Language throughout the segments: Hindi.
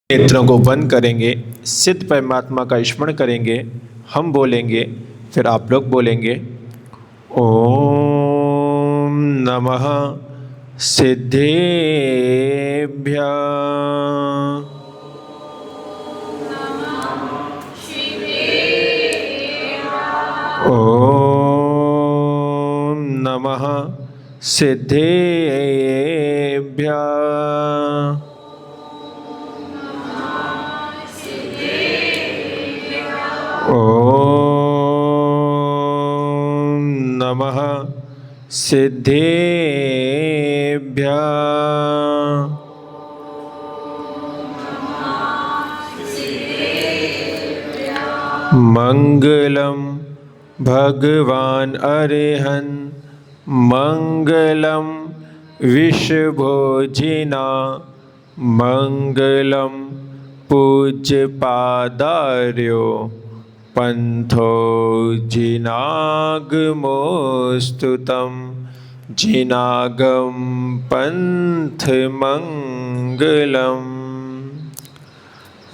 नेत्रों को बंद करेंगे, सिद्ध परमात्मा का स्मरण करेंगे, हम बोलेंगे, फिर आप लोग बोलेंगे। ओम नमः सिद्धेभ्यः। ओम नमः सिद्धेभ्यः। ओम नमः सिद्धेभ्यः। मंगलम भगवान अरहन् मंगलम विश्वभोजिना मंगलम पूज्यपादार्यो पंथो जिनागमोस्तुतं जिनागम पंथ मंगलम।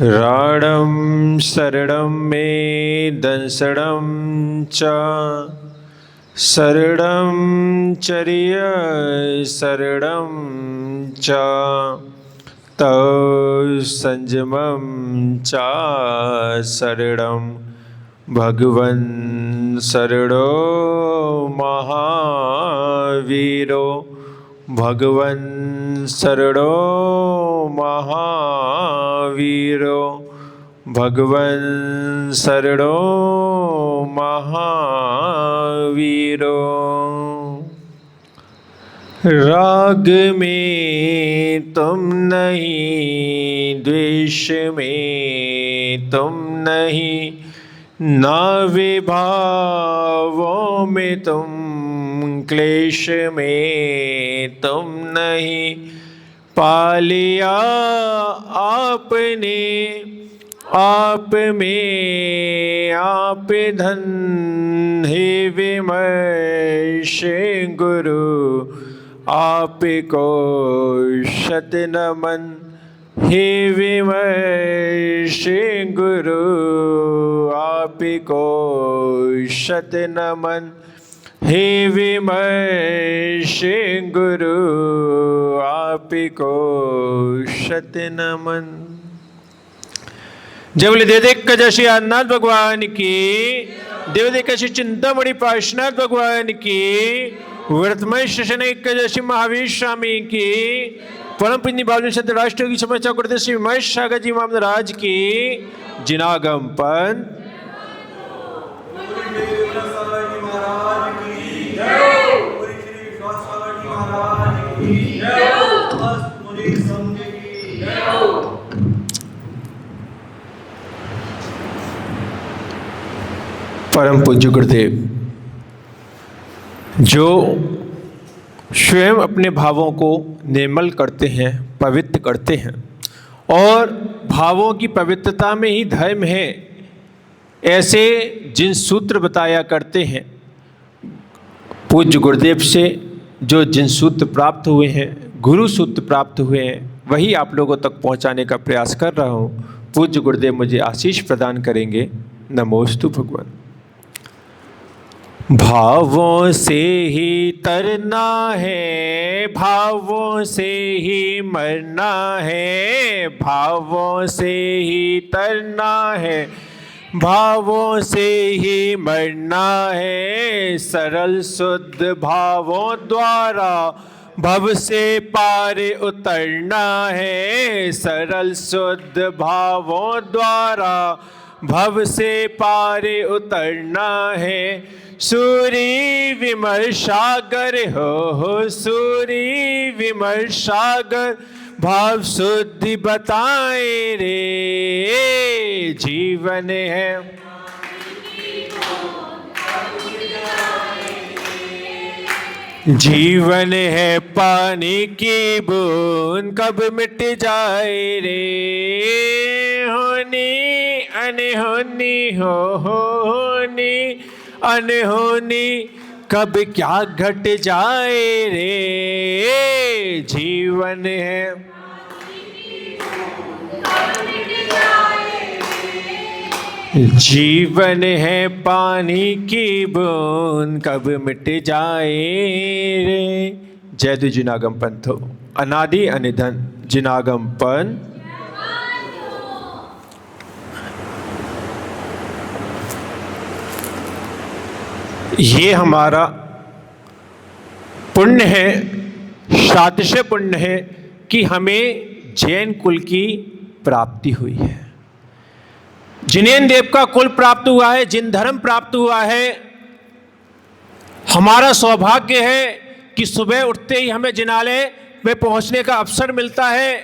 राणं शरणं मे दंसणं च शरणं चर्य शरणं च तव संयमं च शरणं भगवन् शरणो महावीरो भगवन् शरणो महावीरो भगवन् शरणो महावीरो। राग में तुम नहीं, द्वेष में तुम नहीं, ना विभावों में तुम, क्लेश में तुम नहीं। पा लिया आपने आप में आप धन, हे विमर्श गुरु आपको शत नमन। हे विमर्श गुरु आपको शत नमन। हे विमर्श गुरु आपको शत नमन। जय बोले देवदेव श्रीनाथ भगवान की, देवदेव चिंतामणि पार्श्वनाथ भगवान की, व्रतमय शशन एकादशी महावीर स्वामी की, परम पुण्य बाबू संत राष्ट्र की समस्या करते श्री महेश सागर जी महाराज की, जिनागम पंथ। परम पूज्य गुरुदेव जो स्वयं अपने भावों को निर्मल करते हैं, पवित्र करते हैं और भावों की पवित्रता में ही धर्म है, ऐसे जिन सूत्र बताया करते हैं पूज्य गुरुदेव से, जो जिन सूत्र प्राप्त हुए हैं, गुरु सूत्र प्राप्त हुए हैं, वही आप लोगों तक पहुंचाने का प्रयास कर रहा हूं। पूज्य गुरुदेव मुझे आशीष प्रदान करेंगे। नमोस्तु भगवान। भावों से ही तरना है, भावों से ही मरना है, भावों से ही तरना है, भावों से ही मरना है। सरल शुद्ध भावों द्वारा भव से पार उतरना है। सरल शुद्ध भावों द्वारा भव से पार उतरना है। सूरी विमल सागर हो सूरी विमल सागर, भाव शुद्धि बताए रे जीवन है। जीवन है पानी की बूंद, कब मिट जाए रे। होनी अनहोनी होनी अनहोनी, कब क्या घट जाए रे जीवन है। जीवन है पानी की बूंद कब मिट जाए रे। जय जिनागम पंथो, अनादि अनिधन जिनागम पंथ। ये हमारा पुण्य है, सातिशय पुण्य है कि हमें जैन कुल की प्राप्ति हुई है, जिनेन्द्र देव का कुल प्राप्त हुआ है, जिन धर्म प्राप्त हुआ है। हमारा सौभाग्य है कि सुबह उठते ही हमें जिनालय में पहुंचने का अवसर मिलता है,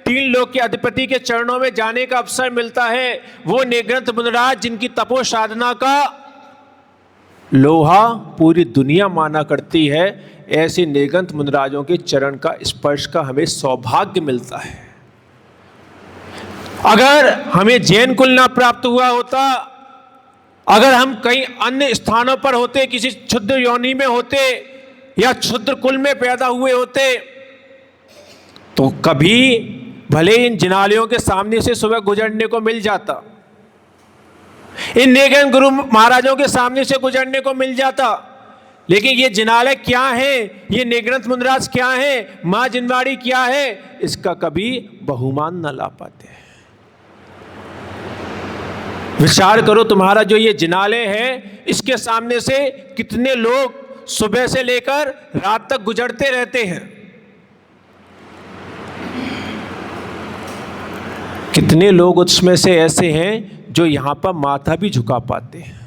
3 लोक के अधिपति के चरणों में जाने का अवसर मिलता है। वो नेग्रंथ मुनिराज जिनकी तपो साधना का लोहा पूरी दुनिया माना करती है, ऐसे नेग्रंथ मुनिराजों के चरण का स्पर्श का हमें सौभाग्य मिलता है। अगर हमें जैन कुल ना प्राप्त हुआ होता, अगर हम कहीं अन्य स्थानों पर होते, किसी क्षुद्र योनि में होते या क्षुद्र कुल में पैदा हुए होते, तो कभी भले इन जिनालयों के सामने से सुबह गुजरने को मिल जाता, इन नेगन गुरु महाराजों के सामने से गुजरने को मिल जाता, लेकिन ये जिनालय क्या है, ये नेग्रंथ मुनिराज क्या है, माँ जिनवाड़ी क्या है, इसका कभी बहुमान न ला पाते। विचार करो, तुम्हारा जो ये जिनालय है, इसके सामने से कितने लोग सुबह से लेकर रात तक गुजरते रहते हैं, कितने लोग उसमें से ऐसे हैं जो यहां पर माथा भी झुका पाते हैं।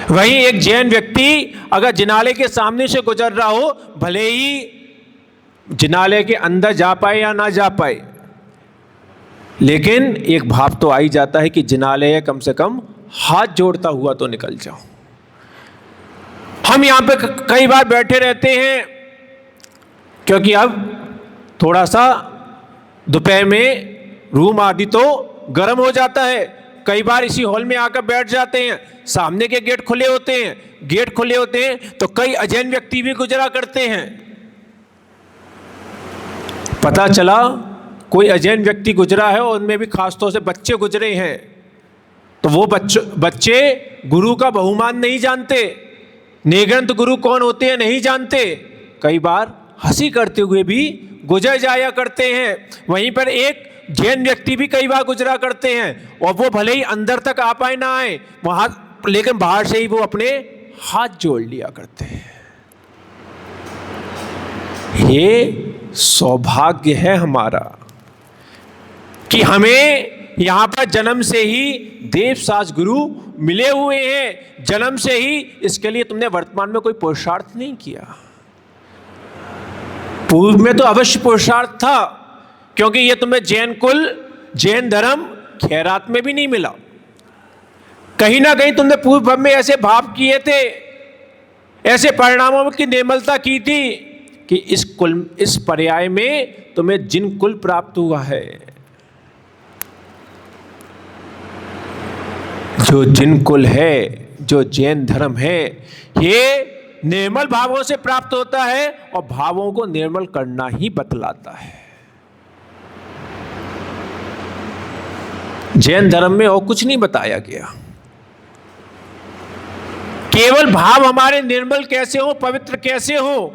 वही एक जैन व्यक्ति अगर जिनालय के सामने से गुजर रहा हो, भले ही जिनालय के अंदर जा पाए या ना जा पाए, लेकिन एक भाव तो आ ही जाता है कि जिनालय कम से कम हाथ जोड़ता हुआ तो निकल जाओ। हम यहाँ पे कई बार बैठे रहते हैं, क्योंकि अब थोड़ा सा दोपहर में रूम आदि तो गर्म हो जाता है, कई बार इसी हॉल में आकर बैठ जाते हैं, सामने के गेट खुले होते हैं, गेट खुले होते हैं तो कई अजैन व्यक्ति भी गुजरा करते हैं। पता चला कोई अजैन व्यक्ति गुजरा है और उनमें भी खासतौर से बच्चे गुजरे हैं, तो वो बच्चे गुरु का बहुमान नहीं जानते, नेग्रंथ गुरु कौन होते हैं नहीं जानते, कई बार हंसी करते हुए भी गुजर जाया करते हैं। वहीं पर एक जैन व्यक्ति भी कई बार गुजरा करते हैं, और वो भले ही अंदर तक आ पाए ना आए वहां, लेकिन बाहर से ही वो अपने हाथ जोड़ लिया करते हैं। ये सौभाग्य है हमारा कि हमें यहाँ पर जन्म से ही देवसाज गुरु मिले हुए हैं, जन्म से ही। इसके लिए तुमने वर्तमान में कोई पुरुषार्थ नहीं किया, पूर्व में तो अवश्य पुरुषार्थ था, क्योंकि ये तुम्हें जैन कुल, जैन धर्म खैरात में भी नहीं मिला। कहीं ना कहीं तुमने पूर्व में ऐसे भाव किए थे, ऐसे परिणामों की निर्मलता की थी कि इस पर्याय में तुम्हें जिन कुल प्राप्त हुआ है, जो जिन कुल है, जो जैन धर्म है, ये निर्मल भावों से प्राप्त होता है और भावों को निर्मल करना ही बतलाता है। जैन धर्म में और कुछ नहीं बताया गया, केवल भाव हमारे निर्मल कैसे हो, पवित्र कैसे हो,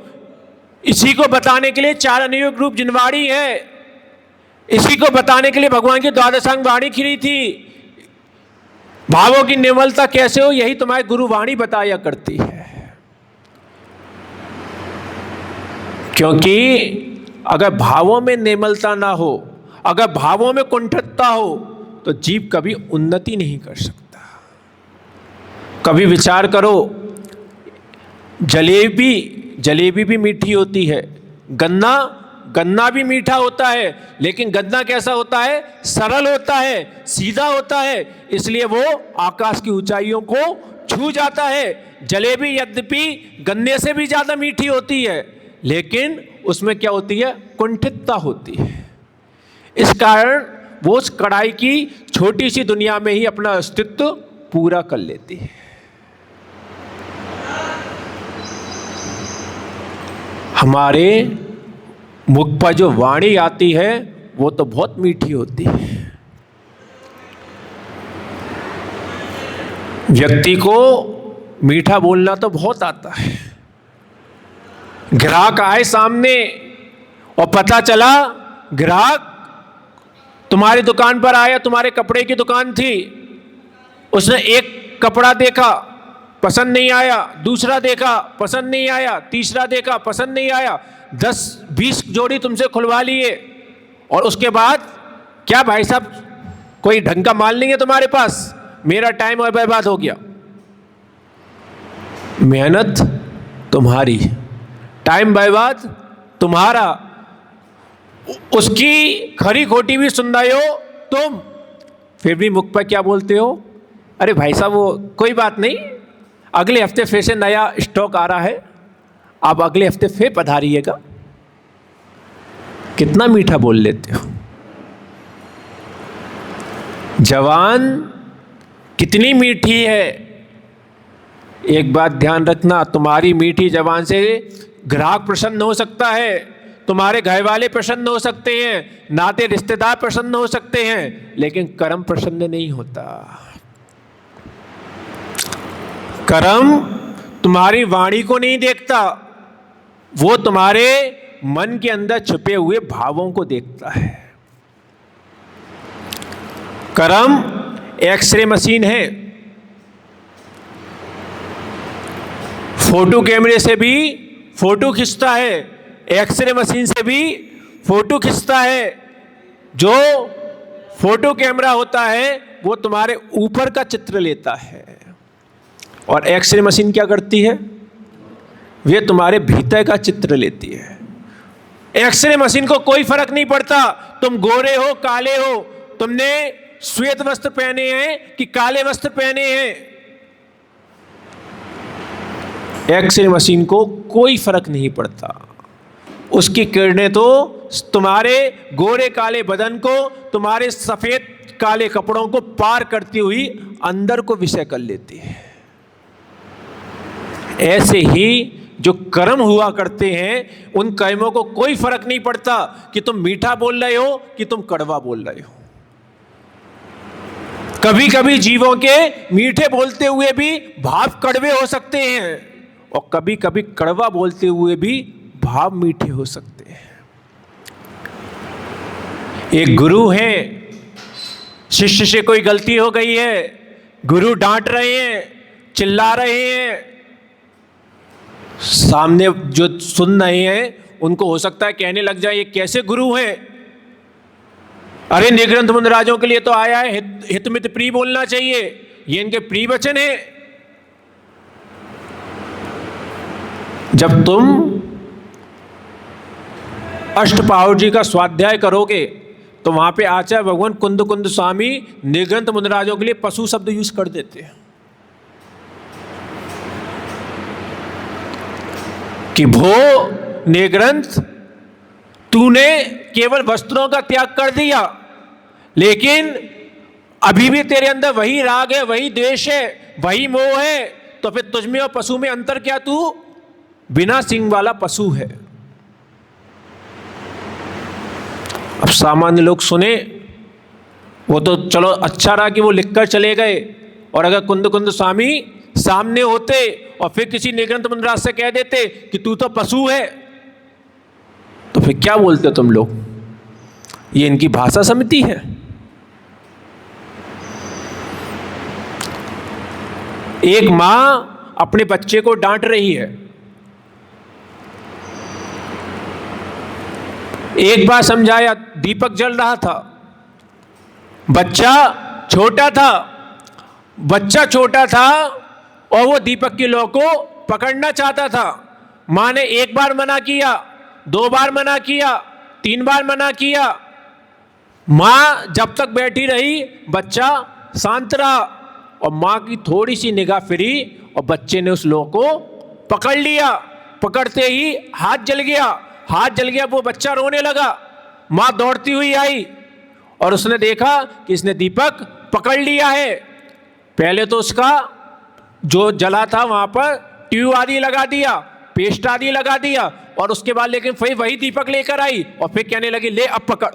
इसी को बताने के लिए 4 अनुयोग रूप जिनवाड़ी है, इसी को बताने के लिए भगवान की द्वादशांग वाणी खिली थी। भावों की निर्मलता कैसे हो, यही तुम्हारी गुरुवाणी बताया करती है। क्योंकि अगर भावों में निर्मलता ना हो, अगर भावों में कुंठितता हो, तो जीव कभी उन्नति नहीं कर सकता। कभी विचार करो, जलेबी भी मीठी होती है, गन्ना भी मीठा होता है, लेकिन गन्ना कैसा होता है, सरल होता है, सीधा होता है, इसलिए वो आकाश की ऊंचाइयों को छू जाता है। जलेबी यद्यपि गन्ने से भी ज्यादा मीठी होती है, लेकिन उसमें क्या होती है, कुंठितता होती है। इस कारण वो उस कढ़ाई की छोटी सी दुनिया में ही अपना अस्तित्व पूरा कर लेती है। हमारे मुख पर जो वाणी आती है वो तो बहुत मीठी होती है, व्यक्ति को मीठा बोलना तो बहुत आता है। ग्राहक आए सामने और पता चला ग्राहक तुम्हारी दुकान पर आया, तुम्हारे कपड़े की दुकान थी, उसने एक कपड़ा देखा पसंद नहीं आया, दूसरा देखा पसंद नहीं आया, तीसरा देखा पसंद नहीं आया, 10-20 जोड़ी तुमसे खुलवा लिए, और उसके बाद क्या भाई साहब कोई ढंग का माल नहीं है तुम्हारे पास, मेरा टाइम और बर्बाद हो गया। मेहनत तुम्हारी, टाइम बर्बाद तुम्हारा, उसकी खरी खोटी भी सुन रहे हो तुम, फिर भी मुख पर क्या बोलते हो, अरे भाई साहब वो कोई बात नहीं, अगले हफ्ते फिर से नया स्टॉक आ रहा है, आप अगले हफ्ते फिर पधारिएगा। कितना मीठा बोल लेते हो। जवान कितनी मीठी है, एक बात ध्यान रखना, तुम्हारी मीठी जबान से ग्राहक प्रसन्न हो सकता है, तुम्हारे घर वाले प्रसन्न हो सकते हैं, नाते रिश्तेदार प्रसन्न हो सकते हैं, लेकिन कर्म प्रसन्न नहीं होता। कर्म तुम्हारी वाणी को नहीं देखता, वो तुम्हारे मन के अंदर छुपे हुए भावों को देखता है। कर्म एक्सरे मशीन है, फोटो कैमरे से भी फोटो खींचता है, एक्सरे मशीन से भी फोटो खींचता है। जो फोटो कैमरा होता है वो तुम्हारे ऊपर का चित्र लेता है, और एक्सरे मशीन क्या करती है, वे तुम्हारे भीतर का चित्र लेती है। एक्सरे मशीन को कोई फर्क नहीं पड़ता तुम गोरे हो काले हो, तुमने श्वेत वस्त्र पहने हैं कि काले वस्त्र पहने हैं, एक्सरे मशीन को कोई फर्क नहीं पड़ता। उसकी किरणें तो तुम्हारे गोरे काले बदन को, तुम्हारे सफेद काले कपड़ों को पार करती हुई अंदर को विषय कर लेती है। ऐसे ही जो कर्म हुआ करते हैं, उन कर्मों को कोई फर्क नहीं पड़ता कि तुम मीठा बोल रहे हो कि तुम कड़वा बोल रहे हो। कभी कभी जीवों के मीठे बोलते हुए भी भाव कड़वे हो सकते हैं, और कभी कभी कड़वा बोलते हुए भी भाव मीठे हो सकते हैं। एक गुरु हैं, शिष्य से कोई गलती हो गई है, गुरु डांट रहे हैं, चिल्ला रहे हैं, सामने जो सुन रहे हैं उनको हो सकता है कहने लग जाए ये कैसे गुरु हैं, अरे निग्रंथ मुनिराजों के लिए तो आया है, हितमित प्रिय बोलना चाहिए, ये इनके प्रिय वचन है। जब तुम अष्टपाहुर जी का स्वाध्याय करोगे तो वहां पे आचार्य भगवान कुंद कुंद स्वामी निग्रंथ मुनिराजों के लिए पशु शब्द यूज कर देते हैं कि भो निग्रंथ, तूने केवल वस्त्रों का त्याग कर दिया, लेकिन अभी भी तेरे अंदर वही राग है, वही द्वेष है, वही मोह है, तो फिर तुझमें और पशु में अंतर क्या, तू बिना सिंग वाला पशु है। अब सामान्य लोग सुने, वो तो चलो अच्छा रहा कि वो लिखकर चले गए, और अगर कुंद कुंद स्वामी सामने होते और फिर किसी निग्रंथ मुनिराज से कह देते कि तू तो पशु है, तो फिर क्या बोलते तुम लोग, ये इनकी भाषा समिति है। एक मां अपने बच्चे को डांट रही है। एक बार समझाया, दीपक जल रहा था, बच्चा छोटा था और वो दीपक की लौ को पकड़ना चाहता था। मां ने एक बार मना किया, 2 बार मना किया, 3 बार मना किया। मां जब तक बैठी रही बच्चा शांत रहा, और मां की थोड़ी सी निगाह फिरी और बच्चे ने उस लौ को पकड़ लिया। पकड़ते ही हाथ जल गया, वो बच्चा रोने लगा। मां दौड़ती हुई आई और उसने देखा कि इसने दीपक पकड़ लिया है। पहले तो उसका जो जला था वहां पर ट्यूब आदि लगा दिया, पेस्ट आदि लगा दिया, और उसके बाद लेकिन फिर वही दीपक लेकर आई और फिर कहने लगी ले अब पकड़।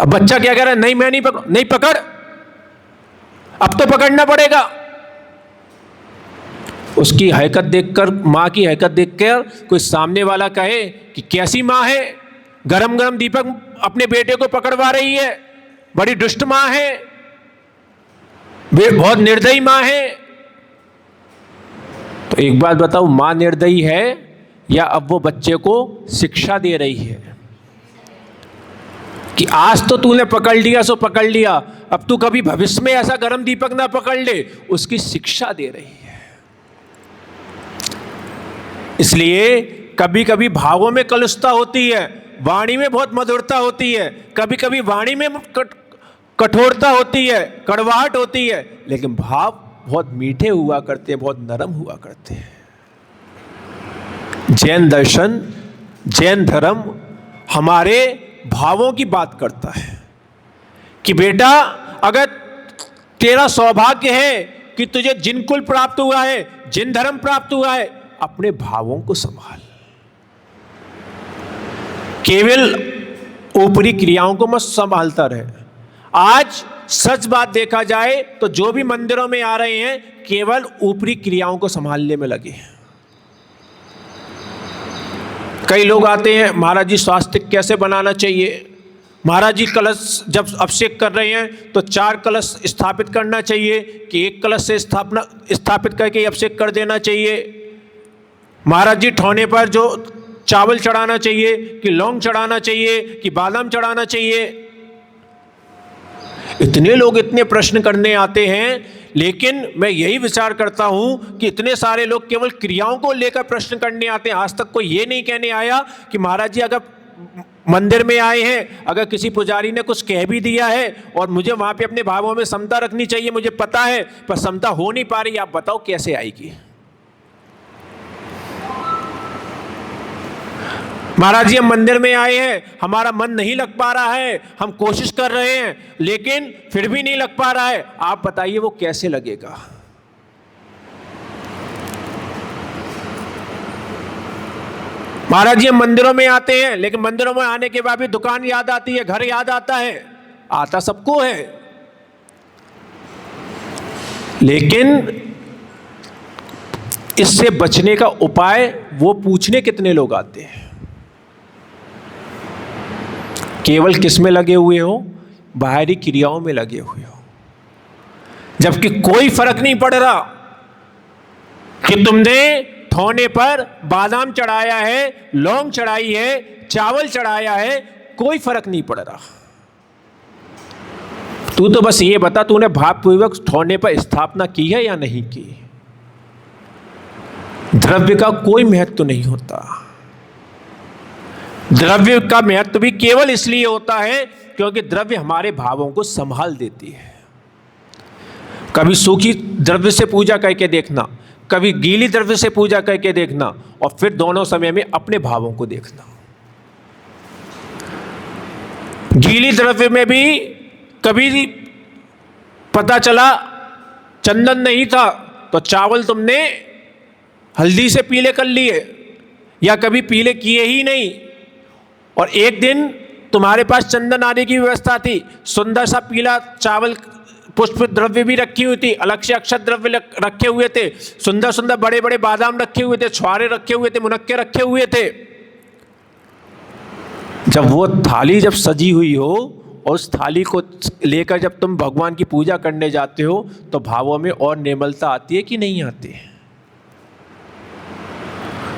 अब बच्चा क्या कह रहा है, नहीं मैं नहीं पकड़। अब तो पकड़ना पड़ेगा। उसकी हरकत देखकर, माँ की हरकत देखकर कोई सामने वाला कहे कि कैसी माँ है, गरम गरम दीपक अपने बेटे को पकड़वा रही है, बड़ी दुष्ट माँ है, वे बहुत निर्दयी माँ है। तो एक बात बताओ, माँ निर्दयी है या अब वो बच्चे को शिक्षा दे रही है कि आज तो तूने पकड़ लिया सो पकड़ लिया, अब तू कभी भविष्य में ऐसा गरम दीपक ना पकड़ ले, उसकी शिक्षा दे रही है। इसलिए कभी कभी भावों में कलुषता होती है, वाणी में बहुत मधुरता होती है, कभी कभी वाणी में कठोरता होती है, कड़वाहट होती है, लेकिन भाव बहुत मीठे हुआ करते हैं, बहुत नरम हुआ करते हैं। जैन दर्शन, जैन धर्म हमारे भावों की बात करता है कि बेटा, अगर तेरा सौभाग्य है कि तुझे जिन कुल प्राप्त हुआ है, जिन धर्म प्राप्त हुआ है, अपने भावों को संभाल। केवल ऊपरी क्रियाओं को मत संभालता रहे। आज सच बात देखा जाए तो जो भी मंदिरों में आ रहे हैं केवल ऊपरी क्रियाओं को संभालने में लगे हैं। कई लोग आते हैं, महाराज जी स्वास्थ्य कैसे बनाना चाहिए, महाराज जी कलश जब अभिषेक कर रहे हैं तो 4 कलश स्थापित करना चाहिए कि 1 कलश से स्थापित करके अभिषेक कर देना चाहिए। महाराज जी ठौने पर जो चावल चढ़ाना चाहिए कि लौंग चढ़ाना चाहिए कि बादाम चढ़ाना चाहिए। इतने लोग इतने प्रश्न करने आते हैं, लेकिन मैं यही विचार करता हूं कि इतने सारे लोग केवल क्रियाओं को लेकर प्रश्न करने आते हैं। आज तक कोई ये नहीं कहने आया कि महाराज जी अगर मंदिर में आए हैं, अगर किसी पुजारी ने कुछ कह भी दिया है और मुझे वहां पे अपने भावों में समता रखनी चाहिए, मुझे पता है, पर समता हो नहीं पा रही, आप बताओ कैसे आएगी। महाराज जी हम मंदिर में आए हैं, हमारा मन नहीं लग पा रहा है, हम कोशिश कर रहे हैं लेकिन फिर भी नहीं लग पा रहा है, आप बताइए वो कैसे लगेगा। महाराज जी हम मंदिरों में आते हैं, लेकिन मंदिरों में आने के बाद भी दुकान याद आती है, घर याद आता है, आता सबको है, लेकिन इससे बचने का उपाय वो पूछने कितने लोग आते हैं। केवल किस में लगे हुए हो, बाहरी क्रियाओं में लगे हुए हो, जबकि कोई फर्क नहीं पड़ रहा कि तुमने ठौने पर बादाम चढ़ाया है, लौंग चढ़ाई है, चावल चढ़ाया है, कोई फर्क नहीं पड़ रहा। तू तो बस ये बता तूने भावपूर्वक ठौने पर स्थापना की है या नहीं की। द्रव्य का कोई महत्व नहीं होता। द्रव्य का महत्व भी केवल इसलिए होता है क्योंकि द्रव्य हमारे भावों को संभाल देती है। कभी सूखी द्रव्य से पूजा करके देखना, कभी गीली द्रव्य से पूजा करके देखना, और फिर दोनों समय में अपने भावों को देखना। गीली द्रव्य में भी कभी पता चला चंदन नहीं था तो चावल तुमने हल्दी से पीले कर लिए, या कभी पीले किए ही नहीं, और एक दिन तुम्हारे पास चंदन आदि की व्यवस्था थी, सुंदर सा पीला चावल पुष्प द्रव्य भी रखी हुई थी, अलग से अक्षत द्रव्य रखे हुए थे, सुंदर सुंदर बड़े बड़े बादाम रखे हुए थे, छुआरे रखे हुए थे, मुनक्के रखे हुए थे। जब वो थाली जब सजी हुई हो और उस थाली को लेकर जब तुम भगवान की पूजा करने जाते हो तो भावों में और निर्मलता आती है कि नहीं आती है।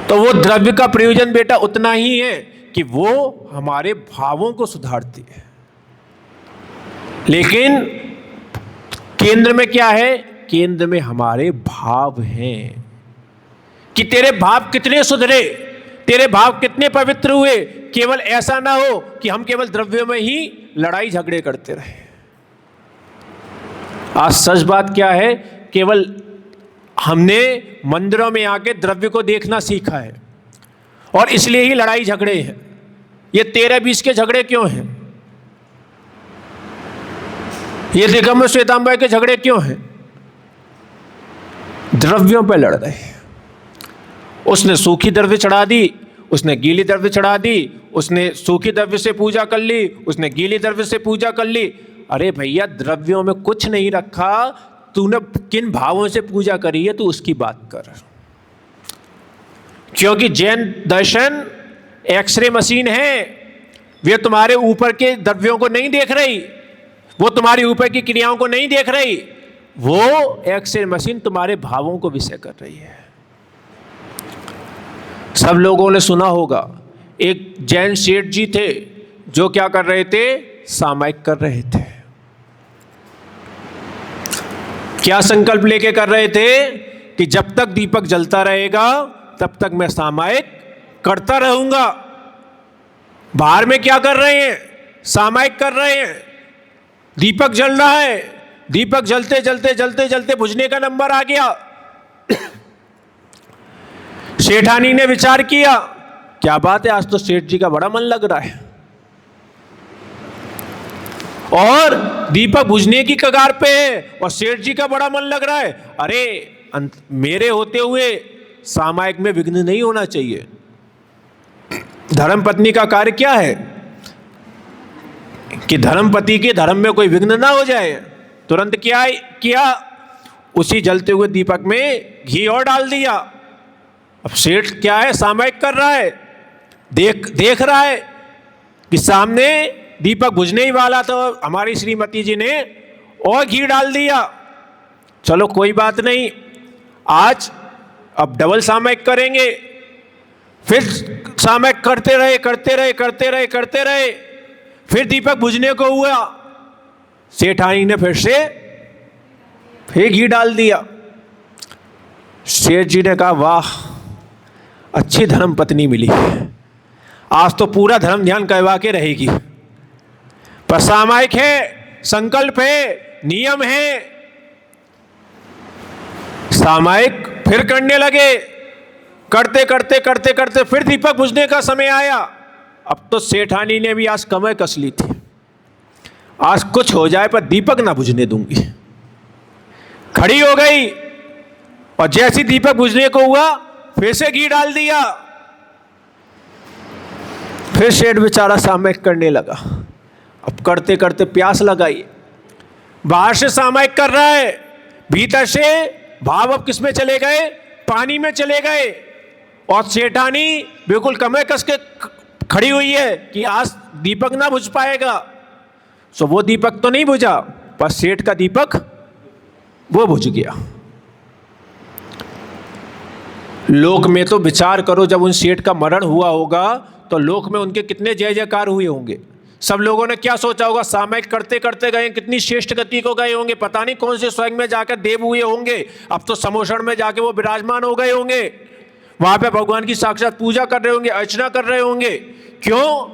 तो वो द्रव्य का प्रयोजन बेटा उतना ही है कि वो हमारे भावों को सुधारती है, लेकिन केंद्र में क्या है, केंद्र में हमारे भाव हैं कि तेरे भाव कितने सुधरे, तेरे भाव कितने पवित्र हुए। केवल ऐसा ना हो कि हम केवल द्रव्यों में ही लड़ाई झगड़े करते रहे। आज सच बात क्या है, केवल हमने मंदिरों में आके द्रव्य को देखना सीखा है और इसलिए ही लड़ाई झगड़े हैं। ये 13-20 के झगड़े क्यों हैं, ये दिगंबर श्वेतांबर के झगड़े क्यों हैं? द्रव्यों पर लड़ रहे हैं। उसने सूखी द्रव्य चढ़ा दी, उसने गीली द्रव्य चढ़ा दी, उसने सूखी द्रव्य से पूजा कर ली, उसने गीली द्रव्य से पूजा कर ली। अरे भैया द्रव्यों में कुछ नहीं रखा, तूने किन भावों से पूजा करी है तू उसकी बात कर। क्योंकि जैन दर्शन एक्सरे मशीन है, वे तुम्हारे ऊपर के द्रव्यों को नहीं देख रही, वो तुम्हारी ऊपर की क्रियाओं को नहीं देख रही, वो एक्सरे मशीन तुम्हारे भावों को विषय कर रही है। सब लोगों ने सुना होगा, एक जैन सेठ जी थे जो क्या कर रहे थे, सामायिक कर रहे थे। क्या संकल्प लेके कर रहे थे कि जब तक दीपक जलता रहेगा तब तक मैं सामायिक करता रहूंगा। बाहर में क्या कर रहे हैं, सामायिक कर रहे हैं। दीपक जल रहा है, दीपक जलते जलते जलते जलते बुझने का नंबर आ गया। सेठानी ने विचार किया, क्या बात है, आज तो सेठ जी का बड़ा मन लग रहा है और दीपक बुझने की कगार पे है और सेठ जी का बड़ा मन लग रहा है। अरे मेरे होते हुए सामायिक में विघ्न नहीं होना चाहिए। धर्मपत्नी का कार्य क्या है कि धर्मपति के धर्म में कोई विघ्न ना हो जाए। तुरंत क्या किया, उसी जलते हुए दीपक में घी और डाल दिया। अब सेठ क्या है, सामायिक कर रहा है, देख रहा है कि सामने दीपक बुझने ही वाला, तो हमारी श्रीमती जी ने और घी डाल दिया। चलो कोई बात नहीं, आज अब डबल सामायिक करेंगे। फिर सामायिक करते रहे करते रहे करते रहे करते रहे, फिर दीपक बुझने को हुआ। सेठानी ने फिर घी डाल दिया। सेठ जी ने कहा, वाह अच्छी धर्म पत्नी मिली, आज तो पूरा धर्म ध्यान करवा के रहेगी। पर सामायिक है, संकल्प है, नियम है। सामायिक फिर करने लगे, करते करते करते करते फिर दीपक बुझने का समय आया। अब तो सेठानी ने भी आज कमर कस ली थी, आज कुछ हो जाए पर दीपक ना बुझने दूंगी। खड़ी हो गई और जैसी दीपक बुझने को हुआ फिर से घी डाल दिया। फिर सेठ बेचारा सामायिक करने लगा। अब करते करते प्यास लगाई, बाहर से सामायिक कर रहा है, भीतर से भाव अब किस में चले गए, पानी में चले गए। और सेठानी बिल्कुल कमर कस के खड़ी हुई है कि आज दीपक ना बुझ पाएगा। सो वो दीपक तो नहीं बुझा, पर सेठ का दीपक वो बुझ गया। लोक में तो विचार करो, जब उन सेठ का मरण हुआ होगा तो लोक में उनके कितने जय जयकार हुए होंगे। सब लोगों ने क्या सोचा होगा, सामायिक करते करते गए, कितनी श्रेष्ठ गति को गए होंगे, पता नहीं कौन से स्वर्ग में जाकर देव हुए होंगे। अब तो समोषण में जाके वो विराजमान हो गए होंगे, वहां पे भगवान की साक्षात पूजा कर रहे होंगे, अर्चना कर रहे होंगे। क्यों?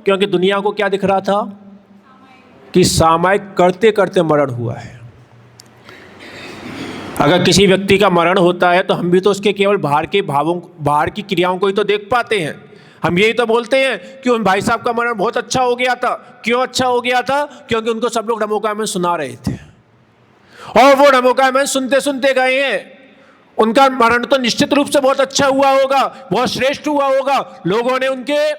क्योंकि दुनिया को क्या दिख रहा था कि सामायिक करते करते मरण हुआ है। अगर किसी व्यक्ति का मरण होता है तो हम भी तो उसके केवल बाहर के भावों, बाहर की क्रियाओं को ही तो देख पाते हैं। हम यही तो बोलते हैं कि उन भाई साहब का मरण बहुत अच्छा हो गया था। क्यों अच्छा हो गया था? क्योंकि उनको सब लोग नमोकायमन सुना रहे थे और वो नमोकायमन सुनते सुनते गए हैं। उनका मरण तो निश्चित रूप से बहुत अच्छा हुआ होगा, बहुत श्रेष्ठ हुआ होगा। लोगों ने उनके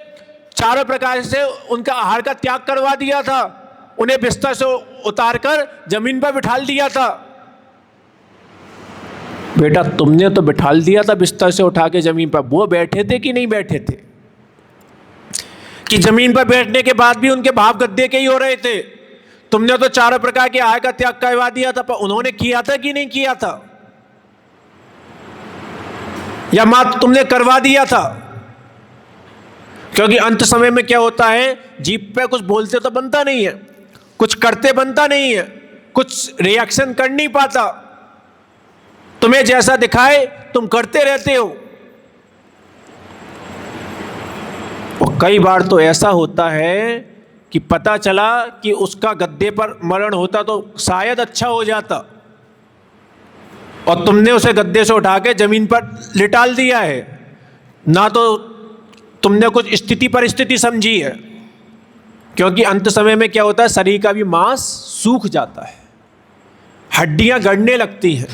चारों प्रकार से उनका आहार का त्याग करवा दिया था, उन्हें बिस्तर से उतारकर जमीन पर बिठा दिया था। बेटा तुमने तो बिठाल दिया था बिस्तर से उठा के जमीन पर, वो बैठे थे कि नहीं बैठे थे? कि जमीन पर बैठने के बाद भी उनके भाव गद्दे के ही हो रहे थे। तुमने तो चारों प्रकार के आहार का त्याग करवा दिया था, पर उन्होंने किया था कि नहीं किया था? या मात्र तुमने करवा दिया था? क्योंकि अंत समय में क्या होता है, जीभ पे कुछ बोलते तो बनता नहीं है, कुछ करते बनता नहीं है, कुछ रिएक्शन कर नहीं पाता। तुम्हें जैसा दिखाए तुम करते रहते हो। और कई बार तो ऐसा होता है कि पता चला कि उसका गद्दे पर मरण होता तो शायद अच्छा हो जाता, और तुमने उसे गद्दे से उठा के जमीन पर लिटाल दिया है। ना तो तुमने कुछ स्थिति परिस्थिति समझी है, क्योंकि अंत समय में क्या होता है, शरीर का भी मांस सूख जाता है, हड्डियां गड़ने लगती हैं,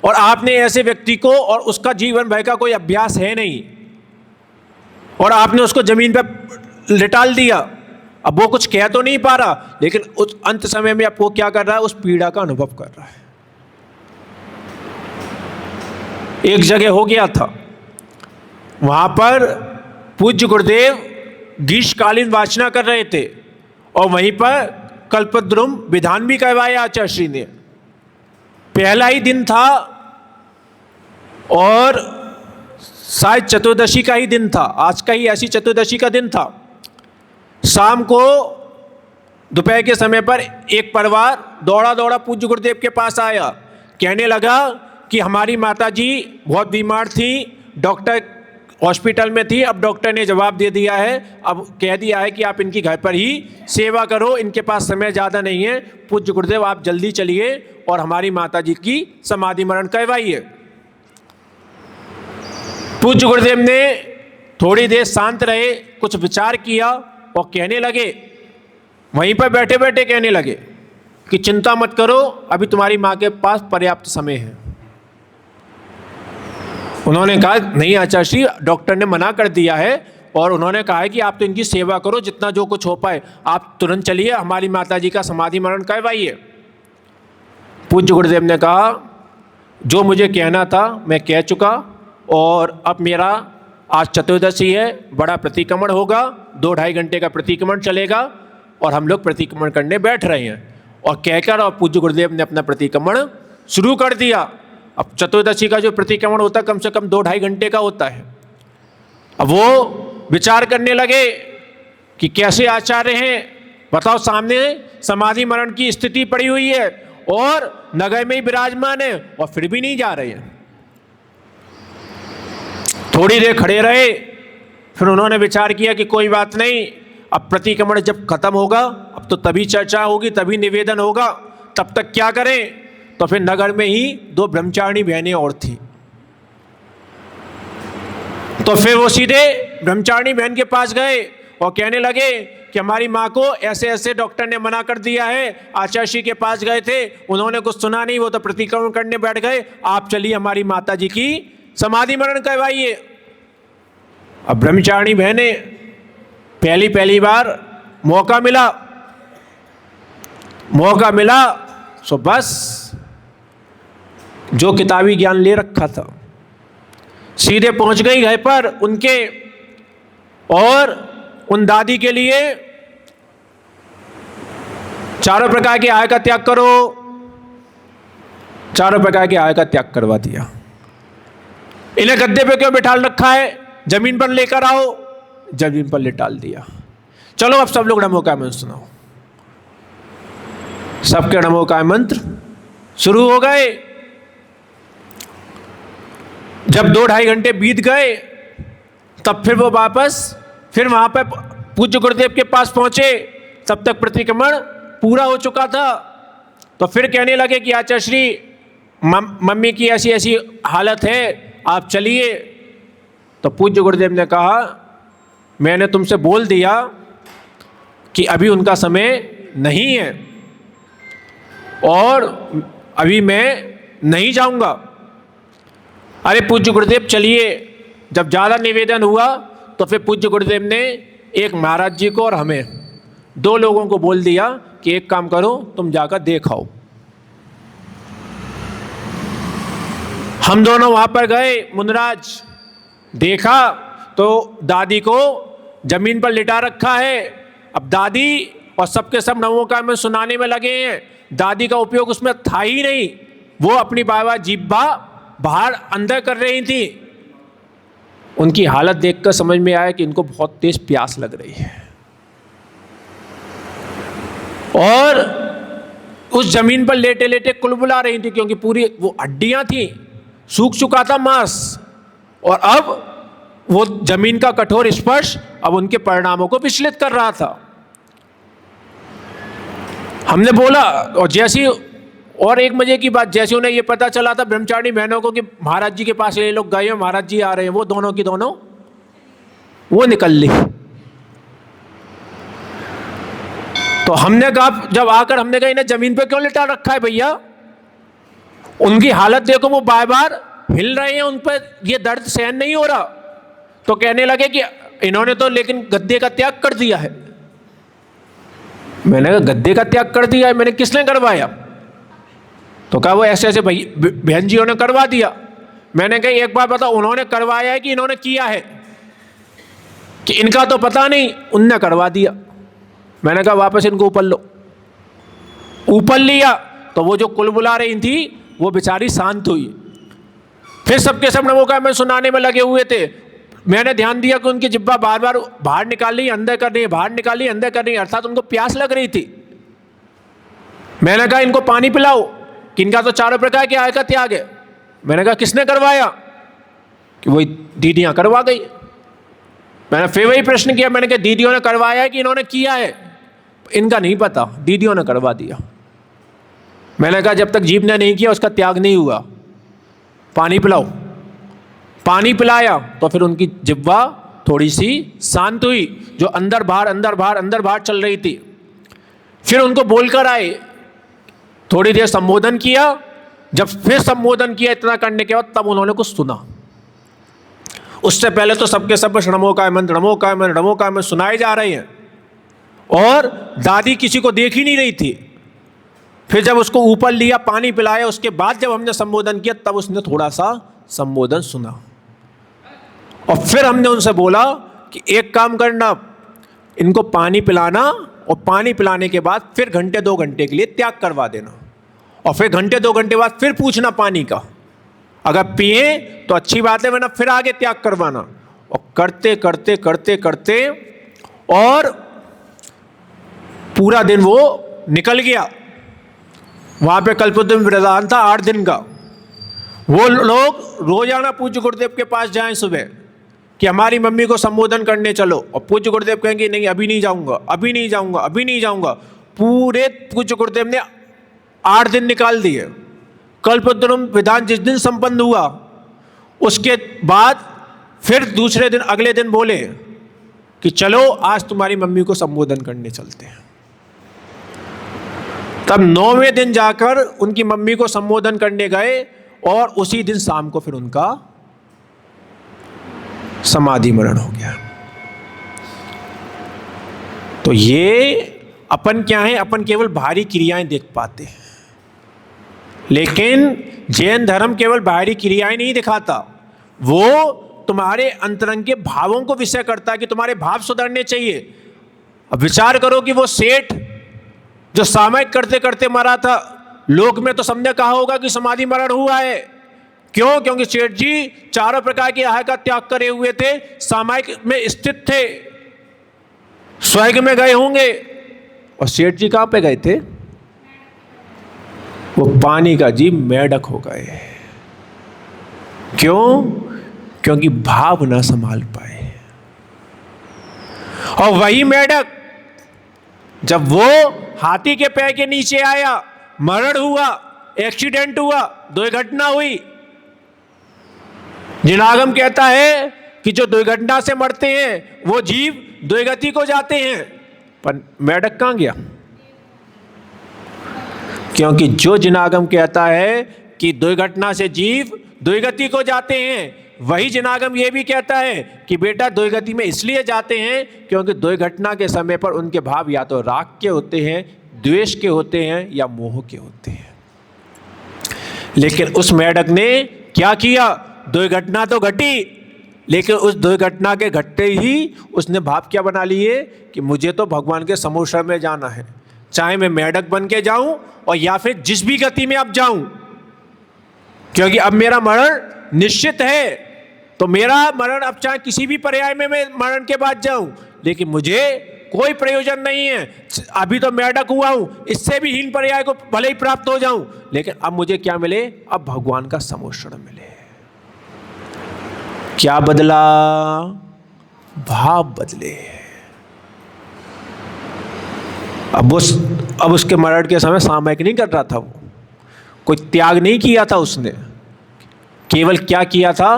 और आपने ऐसे व्यक्ति को, और उसका जीवन भर का कोई अभ्यास है नहीं, और आपने उसको जमीन पर लिटाल दिया। अब वो कुछ कह तो नहीं पा रहा, लेकिन उस अंत समय में आपको क्या कर रहा है, उस पीड़ा का अनुभव कर रहा है। एक जगह हो गया था, वहाँ पर पूज्य गुरुदेव ग्रीष्मकालीन वाचना कर रहे थे और वहीं पर कल्पद्रुम विधान भी करवाया आचार्य श्री ने। पहला ही दिन था और शायद चतुर्दशी का ही दिन था, आज का ही ऐसी चतुर्दशी का दिन था। शाम को दोपहर के समय पर एक परिवार दौड़ा दौड़ा पूज्य गुरुदेव के पास आया, कहने लगा कि हमारी माता जी बहुत बीमार थी, डॉक्टर हॉस्पिटल में थी, अब डॉक्टर ने जवाब दे दिया है, अब कह दिया है कि आप इनकी घर पर ही सेवा करो, इनके पास समय ज़्यादा नहीं है, पूज्य गुरुदेव आप जल्दी चलिए और हमारी माता जी की समाधि मरण करवाइए। पूज्य गुरुदेव ने थोड़ी देर शांत रहे, कुछ विचार किया और कहने लगे, वहीं पर बैठे बैठे कहने लगे कि चिंता मत करो, अभी तुम्हारी माँ के पास पर्याप्त समय है। उन्होंने कहा नहीं आचार्य श्री, डॉक्टर ने मना कर दिया है और उन्होंने कहा है कि आप तो इनकी सेवा करो जितना जो कुछ हो पाए, आप तुरंत चलिए हमारी माता जी का समाधि मरण करवाइए। पूज्य गुरुदेव ने कहा जो मुझे कहना था मैं कह चुका और अब मेरा आज चतुर्दशी है, बड़ा प्रतिक्रमण होगा, 2-2.5 घंटे का प्रतिक्रमण चलेगा और हम लोग प्रतिक्रमण करने बैठ रहे हैं। और कहकर और पूज्य गुरुदेव ने अपना प्रतिक्रमण शुरू कर दिया। अब चतुर्दशी का जो प्रतिक्रमण होता है कम से कम 2-2.5 घंटे का होता है। अब वो विचार करने लगे कि कैसे आचार्य हैं, बताओ सामने समाधि मरण की स्थिति पड़ी हुई है और नगर में ही विराजमान है और फिर भी नहीं जा रहे हैं। थोड़ी देर खड़े रहे, फिर उन्होंने विचार किया कि कोई बात नहीं, अब प्रतिक्रमण जब खत्म होगा अब तो तभी चर्चा होगी, तभी निवेदन होगा, तब तक क्या करें। तो फिर नगर में ही 2 ब्रह्मचारिणी बहनें और थी, तो फिर वो सीधे ब्रह्मचारिणी बहन के पास गए और कहने लगे कि हमारी माँ को ऐसे ऐसे डॉक्टर ने मना कर दिया है, आचार्य श्री के पास गए थे, उन्होंने कुछ सुना नहीं, वो तो प्रतिक्रमण करने बैठ गए, आप चलिए हमारी माता जी की समाधि मरण करवाइए। अब ब्रह्मचारिणी बहनें पहली बार मौका मिला सो बस जो किताबी ज्ञान ले रखा था सीधे पहुंच गई घर पर उनके और उन दादी के लिए 4 प्रकार के आय का त्याग करो, 4 प्रकार के आय का त्याग करवा दिया। इन्हें गद्दे पे क्यों बिठाल रखा है, जमीन पर लेकर आओ, जमीन पर लेटाल दिया। चलो अब सब लोग नमो काय मंत्र सुनाओ। सबके नमो काय मंत्र शुरू हो गए। जब 2-2.5 घंटे बीत गए तब फिर वो वापस फिर वहां पर पूज्य गुरुदेव के पास पहुंचे, तब तक प्रतिक्रमण पूरा हो चुका था। तो फिर कहने लगे कि आचार्य श्री मम्मी की ऐसी ऐसी हालत है, आप चलिए। तो पूज्य गुरुदेव ने कहा मैंने तुमसे बोल दिया कि अभी उनका समय नहीं है और अभी मैं नहीं जाऊंगा। अरे पूज्य गुरुदेव चलिए। जब ज़्यादा निवेदन हुआ तो फिर पूज्य गुरुदेव ने एक महाराज जी को और हमें 2 लोगों को बोल दिया कि एक काम करो, तुम जाकर देखाओ। हम दोनों वहाँ पर गए, मुनराज देखा तो दादी को जमीन पर लिटा रखा है। अब दादी और सबके सब नमो काय में सुनाने में लगे हैं, दादी का उपयोग उसमें था ही नहीं, वो अपनी बाबा जीभा बाहर अंदर कर रही थी। उनकी हालत देखकर समझ में आया कि इनको बहुत तेज प्यास लग रही है और उस जमीन पर लेटे लेटे कुलबुला रही थी, क्योंकि पूरी वो हड्डियां थी, सूख चुका था मांस और अब वो जमीन का कठोर स्पर्श अब उनके परिणामों को विचलित कर रहा था। हमने बोला, और जैसी और एक मजे की बात, जैसे उन्हें ये पता चला था ब्रह्मचारिणी बहनों को कि महाराज जी के पास ये लोग गए हैं, महाराज जी आ रहे हैं, वो दोनों की दोनों वो निकल ली। तो हमने कहा, जब आकर हमने कहा इन्हें जमीन पे क्यों लिटा रखा है भैया, उनकी हालत देखो, वो बार बार हिल रहे हैं, उन पर ये दर्द सहन नहीं हो रहा। तो कहने लगे कि इन्होंने तो लेकिन गद्दे का त्याग कर दिया है। मैंने कहा गद्दे का त्याग कर दिया है, मैंने किसने करवाया? तो कहा वो ऐसे ऐसे बहन जियों ने करवा दिया। मैंने कहा एक बार बताओ, उन्होंने करवाया है कि इन्होंने किया है? कि इनका तो पता नहीं, उनने करवा दिया। मैंने कहा वापस इनको ऊपर लो। ऊपर लिया तो वो जो कुल बुला रही थी वो बेचारी शांत हुई। फिर सबके सब नमो का मैं सुनाने में लगे हुए थे। मैंने ध्यान दिया कि उनकी जिब्बा बार बार बाहर निकाल रही, अंदर कर रही है, बाहर निकाल रही, अंदर कर रही है, अर्थात उनको प्यास लग रही थी। मैंने कहा इनको पानी पिलाओ, कि इनका तो चारों प्रकार के आय का त्याग है। मैंने कहा किसने करवाया? कि वही दीदियां करवा गई। मैंने फिर वही प्रश्न किया, मैंने कहा दीदियों ने करवाया है कि इन्होंने किया है? इनका नहीं पता, दीदियों ने करवा दिया। मैंने कहा जब तक जीव ने नहीं किया उसका त्याग नहीं हुआ, पानी पिलाओ। पानी पिलाया तो फिर उनकी जिह्वा थोड़ी सी शांत हुई, जो अंदर बाहर अंदर बाहर अंदर बाहर चल रही थी। फिर उनको बोलकर आए, थोड़ी देर संबोधन किया। जब फिर संबोधन किया इतना करने के बाद, तब उन्होंने कुछ सुना। उससे पहले तो सबके सब नमोकाय मंत्र नमोकाय मंत्र नमोकाय मंत्र सुनाए जा रहे हैं, और दादी किसी को देख ही नहीं रही थी। फिर जब उसको ऊपर लिया, पानी पिलाया, उसके बाद जब हमने संबोधन किया तब उसने थोड़ा सा संबोधन सुना। और फिर हमने उनसे बोला कि एक काम करना, इनको पानी पिलाना, और पानी पिलाने के बाद फिर घंटे 2 घंटे के लिए त्याग करवा देना, और फिर घंटे 2 घंटे बाद फिर पूछना पानी का। अगर पिए तो अच्छी बात है, वरना फिर आगे त्याग करवाना। और करते करते करते करते और पूरा दिन वो निकल गया। वहाँ पे कल्पद्रुम विराजमान था 8 दिन का। वो लोग रोजाना पूज्य गुरुदेव के पास जाएं सुबह कि हमारी मम्मी को संबोधन करने चलो, और पूज्य गुरुदेव कहेंगे नहीं अभी नहीं जाऊंगा, अभी नहीं जाऊंगा, अभी नहीं जाऊंगा। पूरे पूज्य गुरुदेव ने 8 दिन निकाल दिए। कल्पद्रुम विधान जिस दिन संपन्न हुआ उसके बाद फिर दूसरे दिन अगले दिन बोले कि चलो आज तुम्हारी मम्मी को संबोधन करने चलते हैं। तब 9वें दिन जाकर उनकी मम्मी को संबोधन करने गए, और उसी दिन शाम को फिर उनका समाधि मरण हो गया। तो ये अपन क्या है, अपन केवल बाहरी क्रियाएं देख पाते हैं, लेकिन जैन धर्म केवल बाहरी क्रियाएं नहीं दिखाता, वो तुम्हारे अंतरंग के भावों को विषय करता है कि तुम्हारे भाव सुधरने चाहिए। अब विचार करो कि वो सेठ जो सामयिक करते करते मरा था, लोक में तो सबने कहा होगा कि समाधि मरण हुआ है। क्यों? क्योंकि सेठ जी चारों प्रकार के आहार का त्याग करे हुए थे, सामयिक में स्थित थे, स्वर्ग में गए होंगे। और सेठ जी कहां पे गए थे? वो पानी का जीव मेढक हो गए। क्यों? क्योंकि भाव ना संभाल पाए। और वही मेढक जब वो हाथी के पैर के नीचे आया, मरण हुआ, एक्सीडेंट हुआ, दुर्घटना हुई। जिनागम कहता है कि जो दुर्घटना से मरते हैं वो जीव दुर्गति को जाते हैं, पर मेढक कहां गया? क्योंकि जो जिनागम कहता है कि दुर्घटना से जीव दुर्गति को जाते हैं, वही जिनागम ये भी कहता है कि बेटा दुर्गति में इसलिए जाते हैं क्योंकि दुर्घटना के समय पर उनके भाव या तो राग के होते हैं, द्वेष के होते हैं, या मोह के होते हैं। लेकिन उस मेढक ने क्या किया? दुर्घटना तो घटी, लेकिन उस दुर्घटना के घटते ही उसने भाव क्या बना लिए कि मुझे तो भगवान के समोसर में जाना है, चाहे मैं मेढक बन के जाऊं और या फिर जिस भी गति में अब जाऊं, क्योंकि अब मेरा मरण निश्चित है। तो मेरा मरण अब चाहे किसी भी पर्याय में मैं मरण के बाद जाऊं, लेकिन मुझे कोई प्रयोजन नहीं है। अभी तो मेढक हुआ हूं, इससे भी हीन पर्याय को भले ही प्राप्त हो जाऊं, लेकिन अब मुझे क्या मिले? अब भगवान का समोषण मिले। क्या बदला? भाव बदले। अब उसके मरण के समय सामयिक नहीं कर रहा था, वो कोई त्याग नहीं किया था उसने, केवल क्या किया था?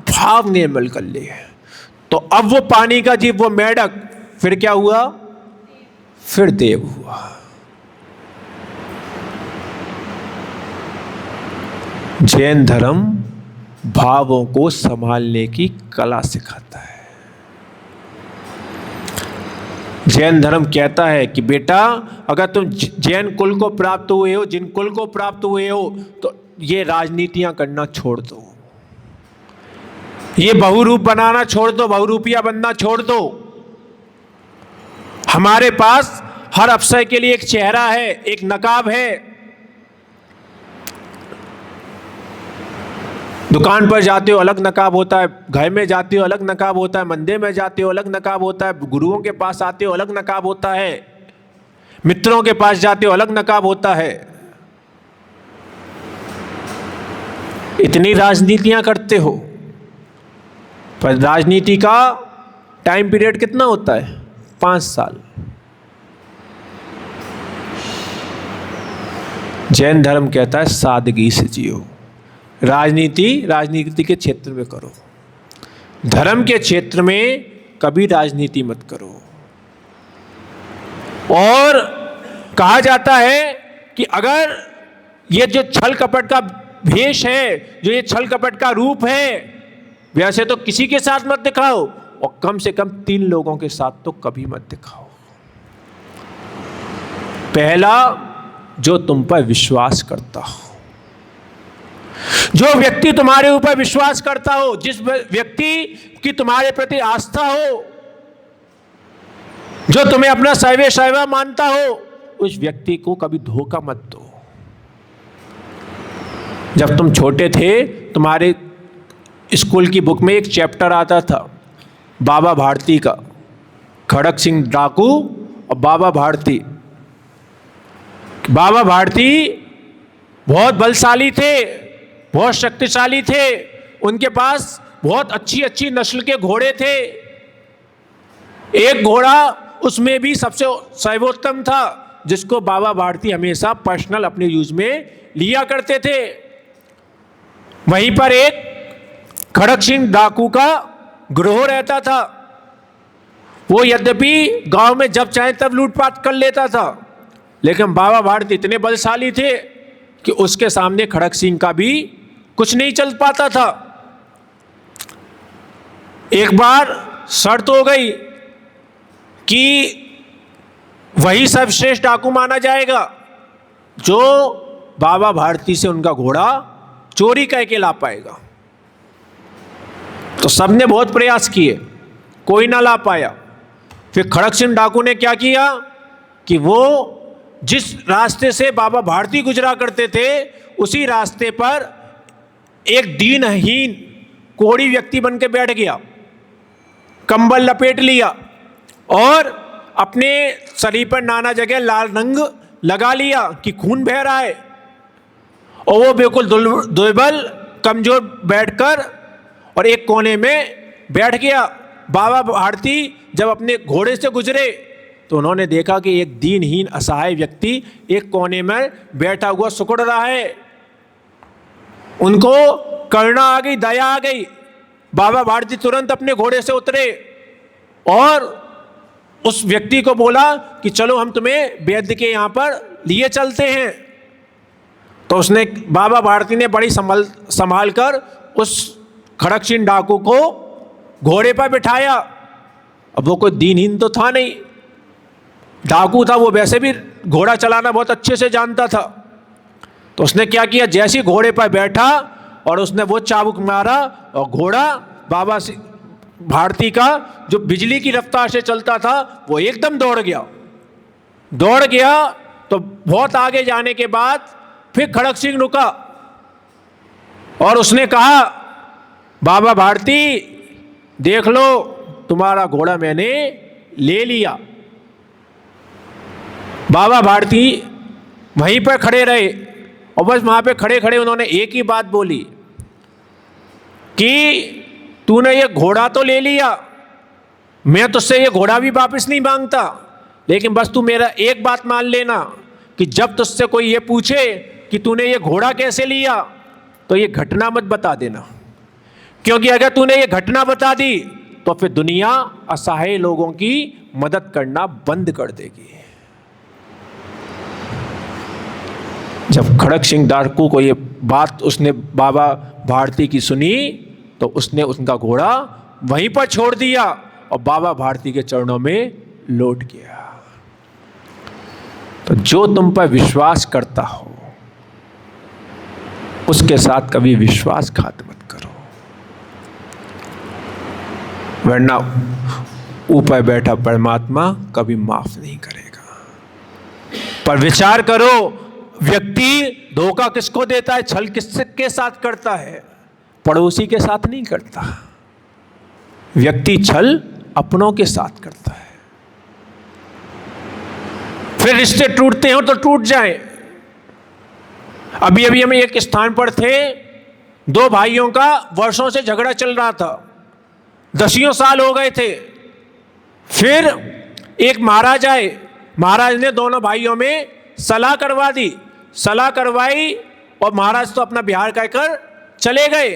भाव निर्मल कर लिए। तो अब वो पानी का जीव, वो मेढक, फिर क्या हुआ? फिर देव हुआ। जैन धर्म भावों को संभालने की कला सिखाता है। जैन धर्म कहता है कि बेटा अगर तुम जैन कुल को प्राप्त हुए हो, जिन कुल को प्राप्त हुए हो, तो ये राजनीतियां करना छोड़ दो। ये बहुरूप बनाना छोड़ दो, बहुरूपिया बनना छोड़ दो। हमारे पास हर अफसर के लिए एक चेहरा है, एक नकाब है। दुकान पर जाते हो अलग नकाब होता है, घर में जाते हो अलग नकाब होता है, मंदिर में जाते हो अलग नकाब होता है, गुरुओं के पास आते हो अलग नकाब होता है, मित्रों के पास जाते हो अलग नकाब होता है। इतनी राजनीतियां करते हो, पर राजनीति का टाइम पीरियड कितना होता है? 5 साल। जैन धर्म कहता है सादगी से जियो। राजनीति के क्षेत्र में करो, धर्म के क्षेत्र में कभी राजनीति मत करो। और कहा जाता है कि अगर ये जो छल कपट का भेष है, जो ये छल कपट का रूप है, वैसे तो किसी के साथ मत दिखाओ, और कम से कम 3 लोगों के साथ तो कभी मत दिखाओ। पहला, जो तुम पर विश्वास करता हो, जो व्यक्ति तुम्हारे ऊपर विश्वास करता हो, जिस व्यक्ति की तुम्हारे प्रति आस्था हो, जो तुम्हें अपना सर्वे सर्वा मानता हो, उस व्यक्ति को कभी धोखा मत दो। जब तुम छोटे थे, तुम्हारे स्कूल की बुक में एक चैप्टर आता था बाबा भारती का, खड़क सिंह डाकू और बाबा भारती। बाबा भारती बहुत बलशाली थे, बहुत शक्तिशाली थे, उनके पास बहुत अच्छी अच्छी नस्ल के घोड़े थे। एक घोड़ा उसमें भी सबसे सर्वोत्तम था, जिसको बाबा भारती हमेशा पर्सनल अपने यूज में लिया करते थे। वहीं पर एक खड़क सिंह डाकू का गिरोह रहता था। वो यद्यपि गांव में जब चाहे तब लूटपाट कर लेता था, लेकिन बाबा भारती इतने बलशाली थे कि उसके सामने खड़क सिंह का भी कुछ नहीं चल पाता था। एक बार शर्त हो गई कि वही सर्वश्रेष्ठ डाकू माना जाएगा जो बाबा भारती से उनका घोड़ा चोरी करके ला पाएगा। तो सबने बहुत प्रयास किए, कोई ना ला पाया। फिर खड़क सिंह डाकू ने क्या किया कि वो जिस रास्ते से बाबा भारती गुजरा करते थे, उसी रास्ते पर एक दीनहीन कोढ़ी व्यक्ति बन के बैठ गया, कंबल लपेट लिया और अपने शरीर पर नाना जगह लाल रंग लगा लिया कि खून बह रहा है। और वो बिल्कुल दुर्बल कमजोर बैठकर और एक कोने में बैठ गया। बाबा भारती जब अपने घोड़े से गुजरे तो उन्होंने देखा कि एक दीनहीन असहाय व्यक्ति एक कोने में बैठा हुआ सुकुड़ रहा है। उनको करुणा आ गई, दया आ गई। बाबा भारती तुरंत अपने घोड़े से उतरे और उस व्यक्ति को बोला कि चलो हम तुम्हें वैद्य के यहाँ पर लिए चलते हैं। तो उसने, बाबा भारती ने बड़ी संभाल कर उस खड़क सिंह डाकू को घोड़े पर बिठाया। अब वो कोई दीनहीन तो था नहीं, डाकू था, वो वैसे भी घोड़ा चलाना बहुत अच्छे से जानता था। तो उसने क्या किया, जैसे घोड़े पर बैठा और उसने वो चाबुक मारा और घोड़ा बाबा भारती का जो बिजली की रफ्तार से चलता था वो एकदम दौड़ गया। तो बहुत आगे जाने के बाद फिर खड़क सिंह रुका और उसने कहा, बाबा भारती देख लो, तुम्हारा घोड़ा मैंने ले लिया। बाबा भारती वहीं पर खड़े रहे और बस वहाँ पे खड़े खड़े उन्होंने एक ही बात बोली कि तूने ये घोड़ा तो ले लिया, मैं तुझसे ये घोड़ा भी वापस नहीं मांगता, लेकिन बस तू मेरा एक बात मान लेना कि जब तुझसे कोई ये पूछे कि तूने ये घोड़ा कैसे लिया, तो ये घटना मत बता देना, क्योंकि अगर तूने ये घटना बता दी तो फिर दुनिया असहाय लोगों की मदद करना बंद कर देगी। जब खड़क सिंह डाकू को ये बात उसने बाबा भारती की सुनी तो उसने उनका घोड़ा वहीं पर छोड़ दिया और बाबा भारती के चरणों में लौट गया। तो जो तुम पर विश्वास करता हो उसके साथ कभी विश्वासघात मत करो। वरना ऊपर बैठा परमात्मा कभी माफ नहीं करेगा। पर विचार करो, व्यक्ति धोखा किसको देता है, छल किसके साथ करता है? पड़ोसी के साथ नहीं करता। व्यक्ति छल अपनों के साथ करता है। फिर रिश्ते टूटते हो तो टूट जाए। अभी अभी हम एक स्थान पर थे, दो भाइयों का वर्षों से झगड़ा चल रहा था, 10 साल हो गए थे। फिर एक महाराज आए, महाराज ने दोनों भाइयों में सलाह करवा दी। सलाह करवाई और महाराज तो अपना बिहार कहकर चले गए।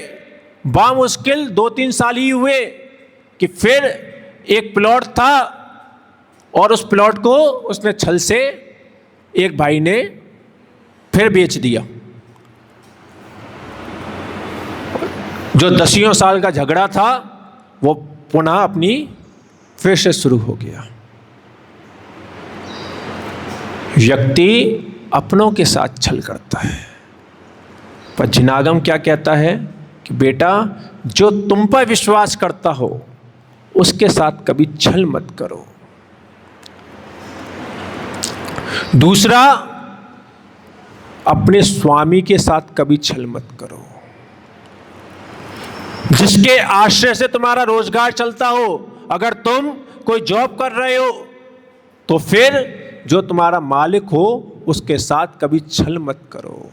बामुश्किल 2-3 साल ही हुए कि फिर एक प्लॉट था और उस प्लॉट को उसने छल से एक भाई ने फिर बेच दिया। जो 10 साल का झगड़ा था वो पुनः अपनी फिर से शुरू हो गया। व्यक्ति अपनों के साथ छल करता है, पर जिनागम क्या कहता है कि बेटा, जो तुम पर विश्वास करता हो उसके साथ कभी छल मत करो। दूसरा, अपने स्वामी के साथ कभी छल मत करो। जिसके आश्रय से तुम्हारा रोजगार चलता हो, अगर तुम कोई जॉब कर रहे हो तो फिर जो तुम्हारा मालिक हो उसके साथ कभी छल मत करो।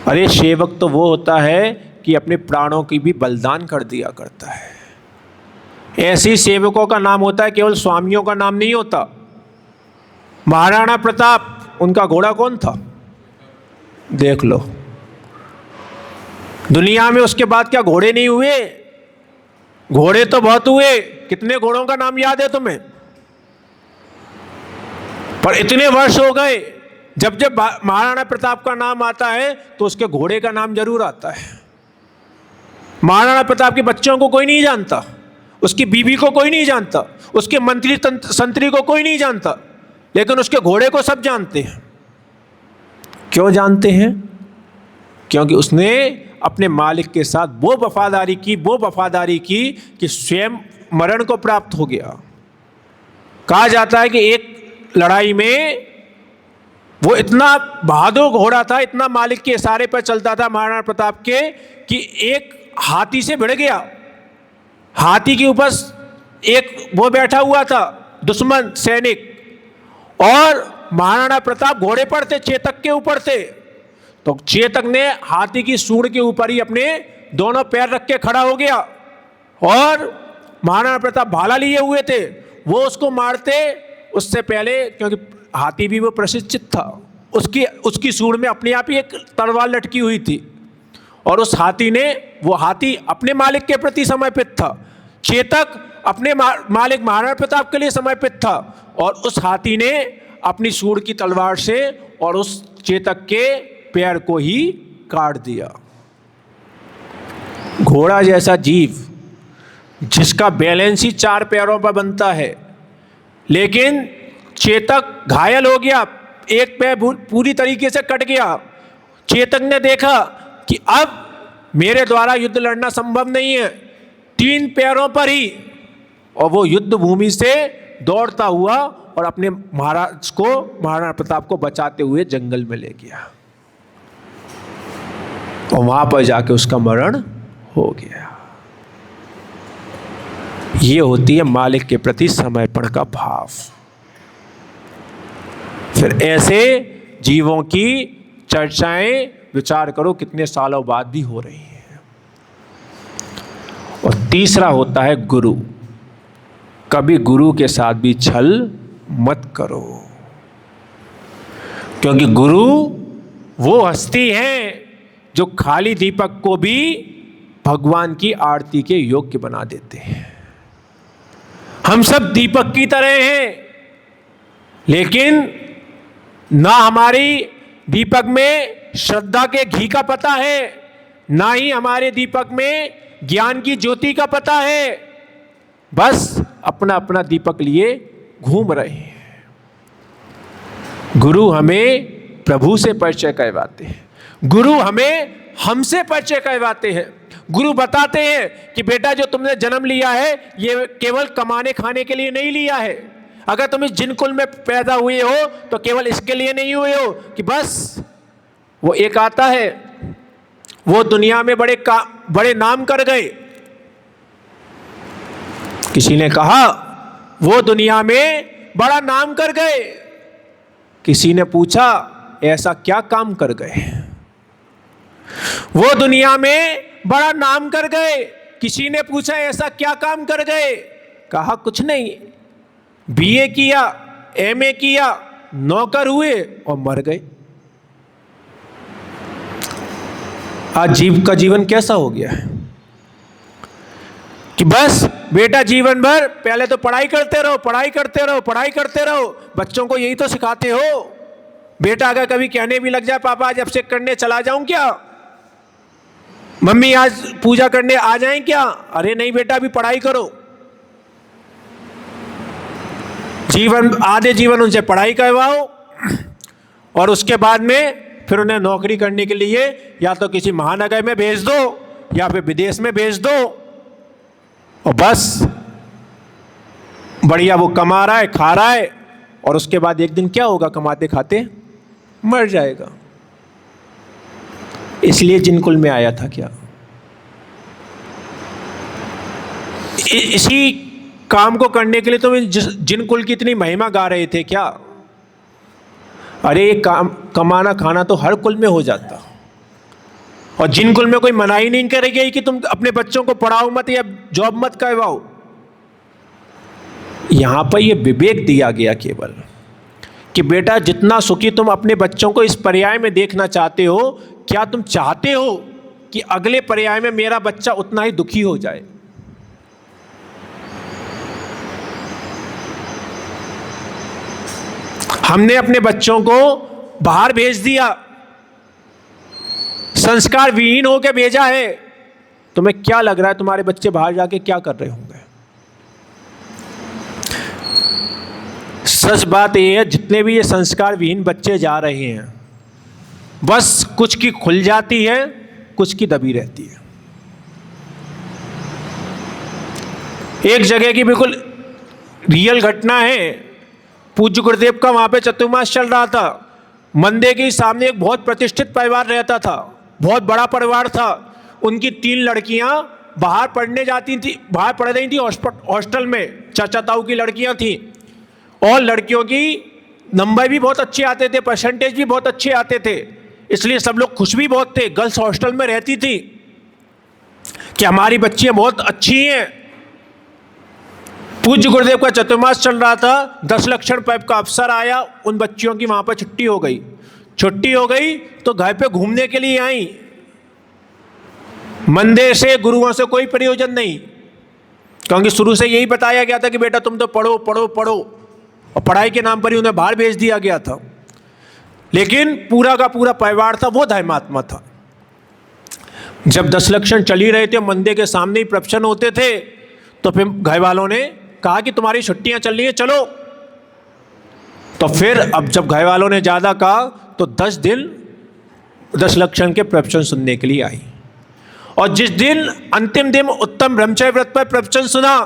अरे सेवक तो वो होता है कि अपने प्राणों की भी बलिदान कर दिया करता है। ऐसे सेवकों का नाम होता है, केवल स्वामियों का नाम नहीं होता। महाराणा प्रताप, उनका घोड़ा कौन था? देख लो, दुनिया में उसके बाद क्या घोड़े नहीं हुए? घोड़े तो बहुत हुए। कितने घोड़ों का नाम याद है तुम्हें? पर इतने वर्ष हो गए, जब जब महाराणा प्रताप का नाम आता है तो उसके घोड़े का नाम जरूर आता है। महाराणा प्रताप के बच्चों को कोई नहीं जानता, उसकी बीवी को कोई नहीं जानता, उसके मंत्री संतरी को कोई नहीं जानता, लेकिन उसके घोड़े को सब जानते हैं। क्यों जानते हैं? क्योंकि उसने अपने मालिक के साथ वो वफादारी की कि स्वयं मरण को प्राप्त हो गया। कहा जाता है कि एक लड़ाई में वो इतना बहादुर घोड़ा था, इतना मालिक के इशारे पर चलता था महाराणा प्रताप के, कि एक हाथी से भिड़ गया। हाथी के ऊपर एक वो बैठा हुआ था दुश्मन सैनिक, और महाराणा प्रताप घोड़े पर थे, चेतक के ऊपर थे। तो चेतक ने हाथी की सूंड के ऊपर ही अपने दोनों पैर रख के खड़ा हो गया, और महाराणा प्रताप भाला लिए हुए थे। वो उसको मारते उससे पहले, क्योंकि हाथी भी वो प्रशिक्षित था, उसकी सूंड में अपने आप ही एक तलवार लटकी हुई थी, और उस हाथी ने, वो हाथी अपने मालिक के प्रति समर्पित था, चेतक अपने मालिक महाराणा प्रताप के लिए समर्पित था, और उस हाथी ने अपनी सूंड की तलवार से और उस चेतक के पैर को ही काट दिया। घोड़ा जैसा जीव जिसका बैलेंस ही 4 पैरों पर बनता है, लेकिन चेतक घायल हो गया, एक पैर पूरी तरीके से कट गया। चेतक ने देखा कि अब मेरे द्वारा युद्ध लड़ना संभव नहीं है, 3 पैरों पर ही, और वो युद्ध भूमि से दौड़ता हुआ और अपने महाराज को, महाराणा प्रताप को बचाते हुए जंगल में ले गया, और वहां पर जाके उसका मरण हो गया। ये होती है मालिक के प्रति समर्पण का भाव। फिर ऐसे जीवों की चर्चाएं विचार करो कितने सालों बाद भी हो रही हैं। और तीसरा होता है गुरु। कभी गुरु के साथ भी छल मत करो, क्योंकि गुरु वो हस्ती हैं जो खाली दीपक को भी भगवान की आरती के योग्य बना देते हैं। हम सब दीपक की तरह हैं, लेकिन ना हमारी दीपक में श्रद्धा के घी का पता है, ना ही हमारे दीपक में ज्ञान की ज्योति का पता है। बस अपना अपना दीपक लिए घूम रहे हैं। गुरु हमें प्रभु से परिचय करवाते हैं, गुरु हमें हमसे परिचय करवाते हैं। गुरु बताते हैं कि बेटा जो तुमने जन्म लिया है ये केवल कमाने खाने के लिए नहीं लिया है। अगर तुम इस जिन कुल में पैदा हुए हो तो केवल इसके लिए नहीं हुए हो कि बस वो एक आता है, वो दुनिया में बड़े नाम कर गए। किसी ने कहा वो दुनिया में बड़ा नाम कर गए। किसी ने पूछा ऐसा क्या काम कर गए? वो दुनिया में बड़ा नाम कर गए। किसी ने पूछा ऐसा क्या काम कर गए? कहा कुछ नहीं, बीए किया, एमए किया, नौकर हुए और मर गए। आज जीव का जीवन कैसा हो गया है कि बस बेटा जीवन भर पहले तो पढ़ाई करते रहो, पढ़ाई करते रहो, पढ़ाई करते रहो। बच्चों को यही तो सिखाते हो। बेटा अगर कभी कहने भी लग जाए पापा आज अभिषेक करने चला जाऊं क्या, मम्मी आज पूजा करने आ जाएं क्या, अरे नहीं बेटा अभी पढ़ाई करो। आधे जीवन उनसे पढ़ाई करवाओ और उसके बाद में फिर उन्हें नौकरी करने के लिए या तो किसी महानगर में भेज दो या फिर विदेश में भेज दो और बस बढ़िया वो कमा रहा है, खा रहा है और उसके बाद एक दिन क्या होगा, कमाते खाते मर जाएगा। इसलिए जिन कुल में आया था क्या? इसी काम को करने के लिए तो जिन कुल की इतनी महिमा गा रहे थे क्या? अरे ये काम कमाना खाना तो हर कुल में हो जाता और जिन कुल में कोई मनाही नहीं करेगी कि तुम अपने बच्चों को पढ़ाओ मत या जॉब मत करवाओ। यहां पर ये विवेक दिया गया केवल कि बेटा जितना सुखी तुम अपने बच्चों को इस पर्याय में देखना चाहते हो, क्या तुम चाहते हो कि अगले पर्याय में मेरा बच्चा उतना ही दुखी हो जाए? हमने अपने बच्चों को बाहर भेज दिया, संस्कार विहीन होकर भेजा है। तुम्हें क्या लग रहा है तुम्हारे बच्चे बाहर जाके क्या कर रहे होंगे? सच बात यह है जितने भी ये संस्कार विहीन बच्चे जा रहे हैं बस कुछ की खुल जाती है, कुछ की दबी रहती है। एक जगह की बिल्कुल रियल घटना है। पूज्य गुरुदेव का वहां पे चतुर्मास चल रहा था। मंदिर के सामने एक बहुत प्रतिष्ठित परिवार रहता था, बहुत बड़ा परिवार था। उनकी 3 लड़कियां बाहर पढ़ने जाती थी, बाहर पढ़ रही थी हॉस्टल में। चाचा ताऊ की लड़कियां थी और लड़कियों की नंबर भी बहुत अच्छे आते थे, परसेंटेज भी बहुत अच्छे आते थे, इसलिए सब लोग खुश भी बहुत थे। गर्ल्स हॉस्टल में रहती थी कि हमारी बच्चियां बहुत अच्छी हैं। पूज्य गुरुदेव का चतुर्मास चल रहा था, 10 लक्षण पैप का अवसर आया। उन बच्चियों की वहां पर छुट्टी हो गई। छुट्टी हो गई तो घर पे घूमने के लिए आई। मंदिर से, गुरुओं से कोई प्रयोजन नहीं, क्योंकि शुरू से यही बताया गया था कि बेटा तुम तो पढ़ो पढ़ो पढ़ो, और पढ़ाई के नाम पर ही उन्हें बाहर भेज दिया गया था। लेकिन पूरा का पूरा परिवार था वो धर्मात्मा था। जब 10 लक्षण चल ही रहे थे, मंदिर के सामने ही प्रवचन होते थे, तो फिर घर वालों ने कहा कि तुम्हारी छुट्टियां चल रही हैं, चलो। तो फिर अब जब घर वालों ने ज़्यादा कहा तो 10 लक्षण के प्रवचन सुनने के लिए आई। और जिस दिन अंतिम दिन उत्तम ब्रह्मचर्य व्रत पर प्रवचन सुना,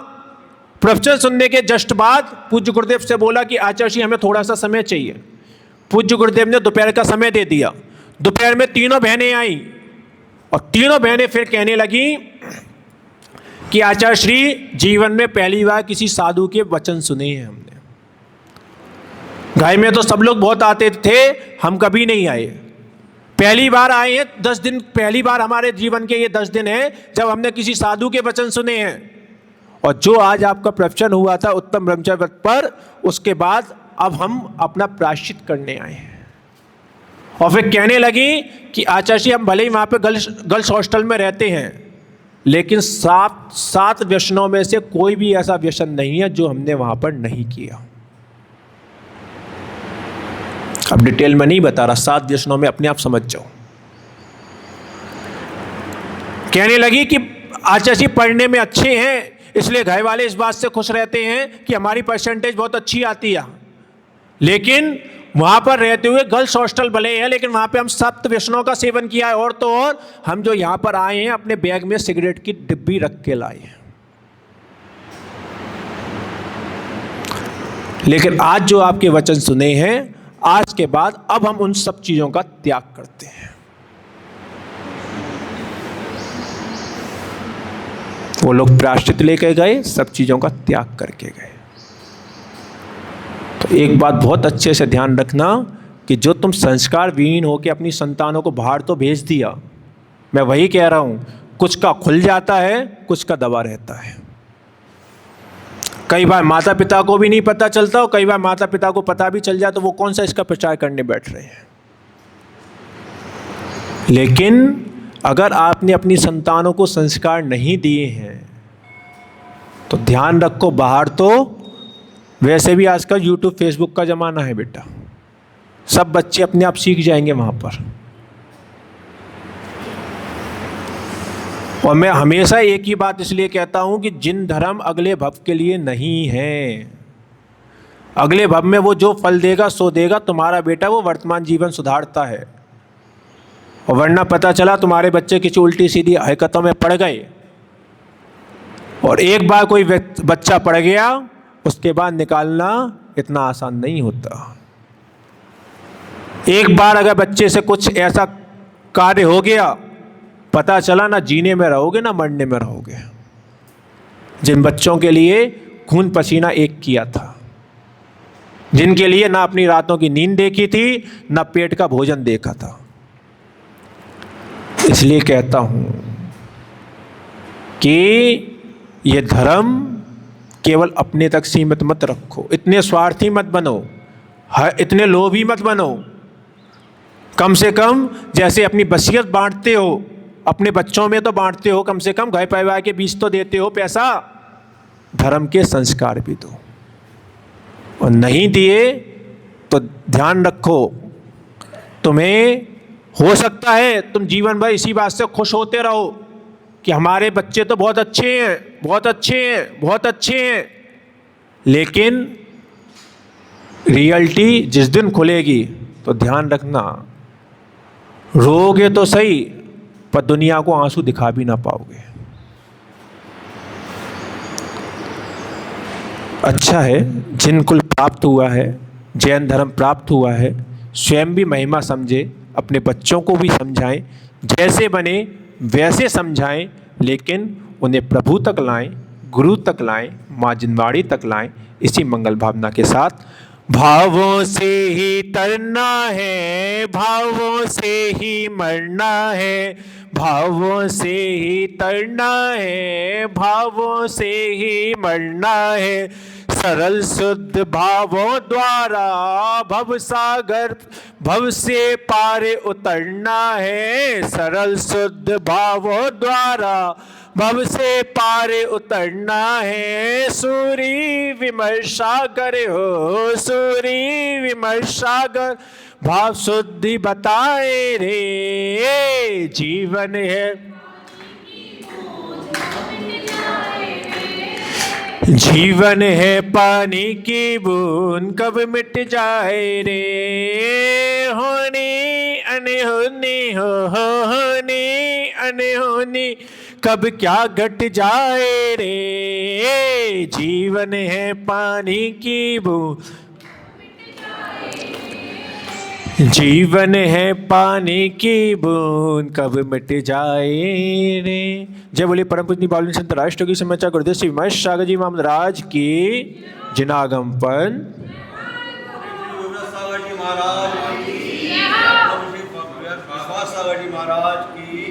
प्रवचन सुनने के जस्ट बाद पूज्य गुरुदेव से बोला कि आचार्य जी हमें थोड़ा सा समय चाहिए। पूज्य गुरुदेव ने दोपहर का समय दे दिया। दोपहर में तीनों बहनें आई और तीनों बहनें फिर कहने लगी कि आचार्य श्री जीवन में पहली बार किसी साधु के वचन सुने हैं हमने। घर में तो सब लोग बहुत आते थे, हम कभी नहीं आए, पहली बार आए हैं। 10 दिन पहली बार हमारे जीवन के ये 10 दिन हैं जब हमने किसी साधु के वचन सुने हैं। और जो आज आपका प्रवचन हुआ था उत्तम ब्रह्मचर्य व्रत पर, उसके बाद अब हम अपना प्रायश्चित करने आए हैं। और फिर कहने लगी कि आचार्य जी हम भले ही वहाँ पे गर्ल्स हॉस्टल में रहते हैं, लेकिन 7 व्यसनों में से कोई भी ऐसा व्यसन नहीं है जो हमने वहाँ पर नहीं किया। अब डिटेल में नहीं बता रहा, 7 व्यसनों में अपने आप समझ जाओ। कहने लगी कि आचार्य जी पढ़ने में अच्छे हैं, इसलिए घर वाले इस बात से खुश रहते हैं कि हमारी परसेंटेज बहुत अच्छी आती है, लेकिन वहां पर रहते हुए गर्ल्स हॉस्टल भले है, लेकिन वहां पे हम सप्त व्यसनों का सेवन किया है। और तो और हम जो यहां पर आए हैं अपने बैग में सिगरेट की डिब्बी रख के लाए हैं। लेकिन आज जो आपके वचन सुने हैं, आज के बाद अब हम उन सब चीजों का त्याग करते हैं। वो लोग प्रायश्चित लेके गए, सब चीजों का त्याग करके गए। तो एक बात बहुत अच्छे से ध्यान रखना कि जो तुम संस्कार विहीन होकर अपनी संतानों को बाहर तो भेज दिया, मैं वही कह रहा हूं, कुछ का खुल जाता है, कुछ का दबा रहता है। कई बार माता पिता को भी नहीं पता चलता, और कई बार माता पिता को पता भी चल जाए तो वो कौन सा इसका प्रचार करने बैठ रहे हैं। लेकिन अगर आपने अपनी संतानों को संस्कार नहीं दिए हैं तो ध्यान रखो, बाहर तो वैसे भी आजकल यूट्यूब फेसबुक का ज़माना है बेटा, सब बच्चे अपने आप सीख जाएंगे वहाँ पर। और मैं हमेशा एक ही बात इसलिए कहता हूँ कि जिन धर्म अगले भव के लिए नहीं है, अगले भव में वो जो फल देगा सो देगा। तुम्हारा बेटा वो वर्तमान जीवन सुधारता है, और वरना पता चला तुम्हारे बच्चे किसी उल्टी सीधी हरकतों में पड़ गए, और एक बार कोई बच्चा पड़ गया, उसके बाद निकालना इतना आसान नहीं होता। एक बार अगर बच्चे से कुछ ऐसा कार्य हो गया, पता चला ना जीने में रहोगे ना मरने में रहोगे। जिन बच्चों के लिए खून पसीना एक किया था, जिनके लिए ना अपनी रातों की नींद देखी थी, ना पेट का भोजन देखा था। इसलिए कहता हूं कि ये धर्म केवल अपने तक सीमित मत रखो, इतने स्वार्थी मत बनो, इतने लोभी मत बनो। कम से कम जैसे अपनी वसीयत बांटते हो, अपने बच्चों में तो बांटते हो, कम से कम घर परिवार के बीच तो देते हो पैसा, धर्म के संस्कार भी दो। और नहीं दिए तो ध्यान रखो, तुम्हें हो सकता है तुम जीवन भर इसी बात से खुश होते रहो कि हमारे बच्चे तो बहुत अच्छे हैं, बहुत अच्छे हैं, बहुत अच्छे हैं, लेकिन रियलिटी जिस दिन खुलेगी तो ध्यान रखना, रोगे तो सही पर दुनिया को आंसू दिखा भी ना पाओगे। अच्छा है जिन कुल प्राप्त हुआ है, जैन धर्म प्राप्त हुआ है, स्वयं भी महिमा समझे, अपने बच्चों को भी समझाएं, जैसे बने वैसे समझाएं, लेकिन उन्हें प्रभु तक लाएं, गुरु तक लाएं, माँ जिनवाड़ी तक लाएं। इसी मंगल भावना के साथ, भावों से ही तरना है, भावों से ही मरना है, भावों से ही तरना है, भावों से ही मरना है। सरल शुद्ध भावों द्वारा भव सागर भव से पार उतरना है। सरल शुद्ध भावों द्वारा भव से पार उतरना है। सूरी विमर्शागर हो, सूरी विमर्शागर भाव शुद्धि बताए रे। जीवन है जीवन है पानी की बूंद कब मिट जाए रे। होनी अनहोनी हो, होनी अनहोनी कब क्या घट जाए रे। जीवन है पानी की बूंद, जीवन है पानी की बूंद कब मिट जाए रे। जय बोले परम पूजनीय बालवीर संत राष्ट्र की समाचार गुरुदेव श्री महेश सागर जी महाराज की जिनागमपन सागर जी महाराज की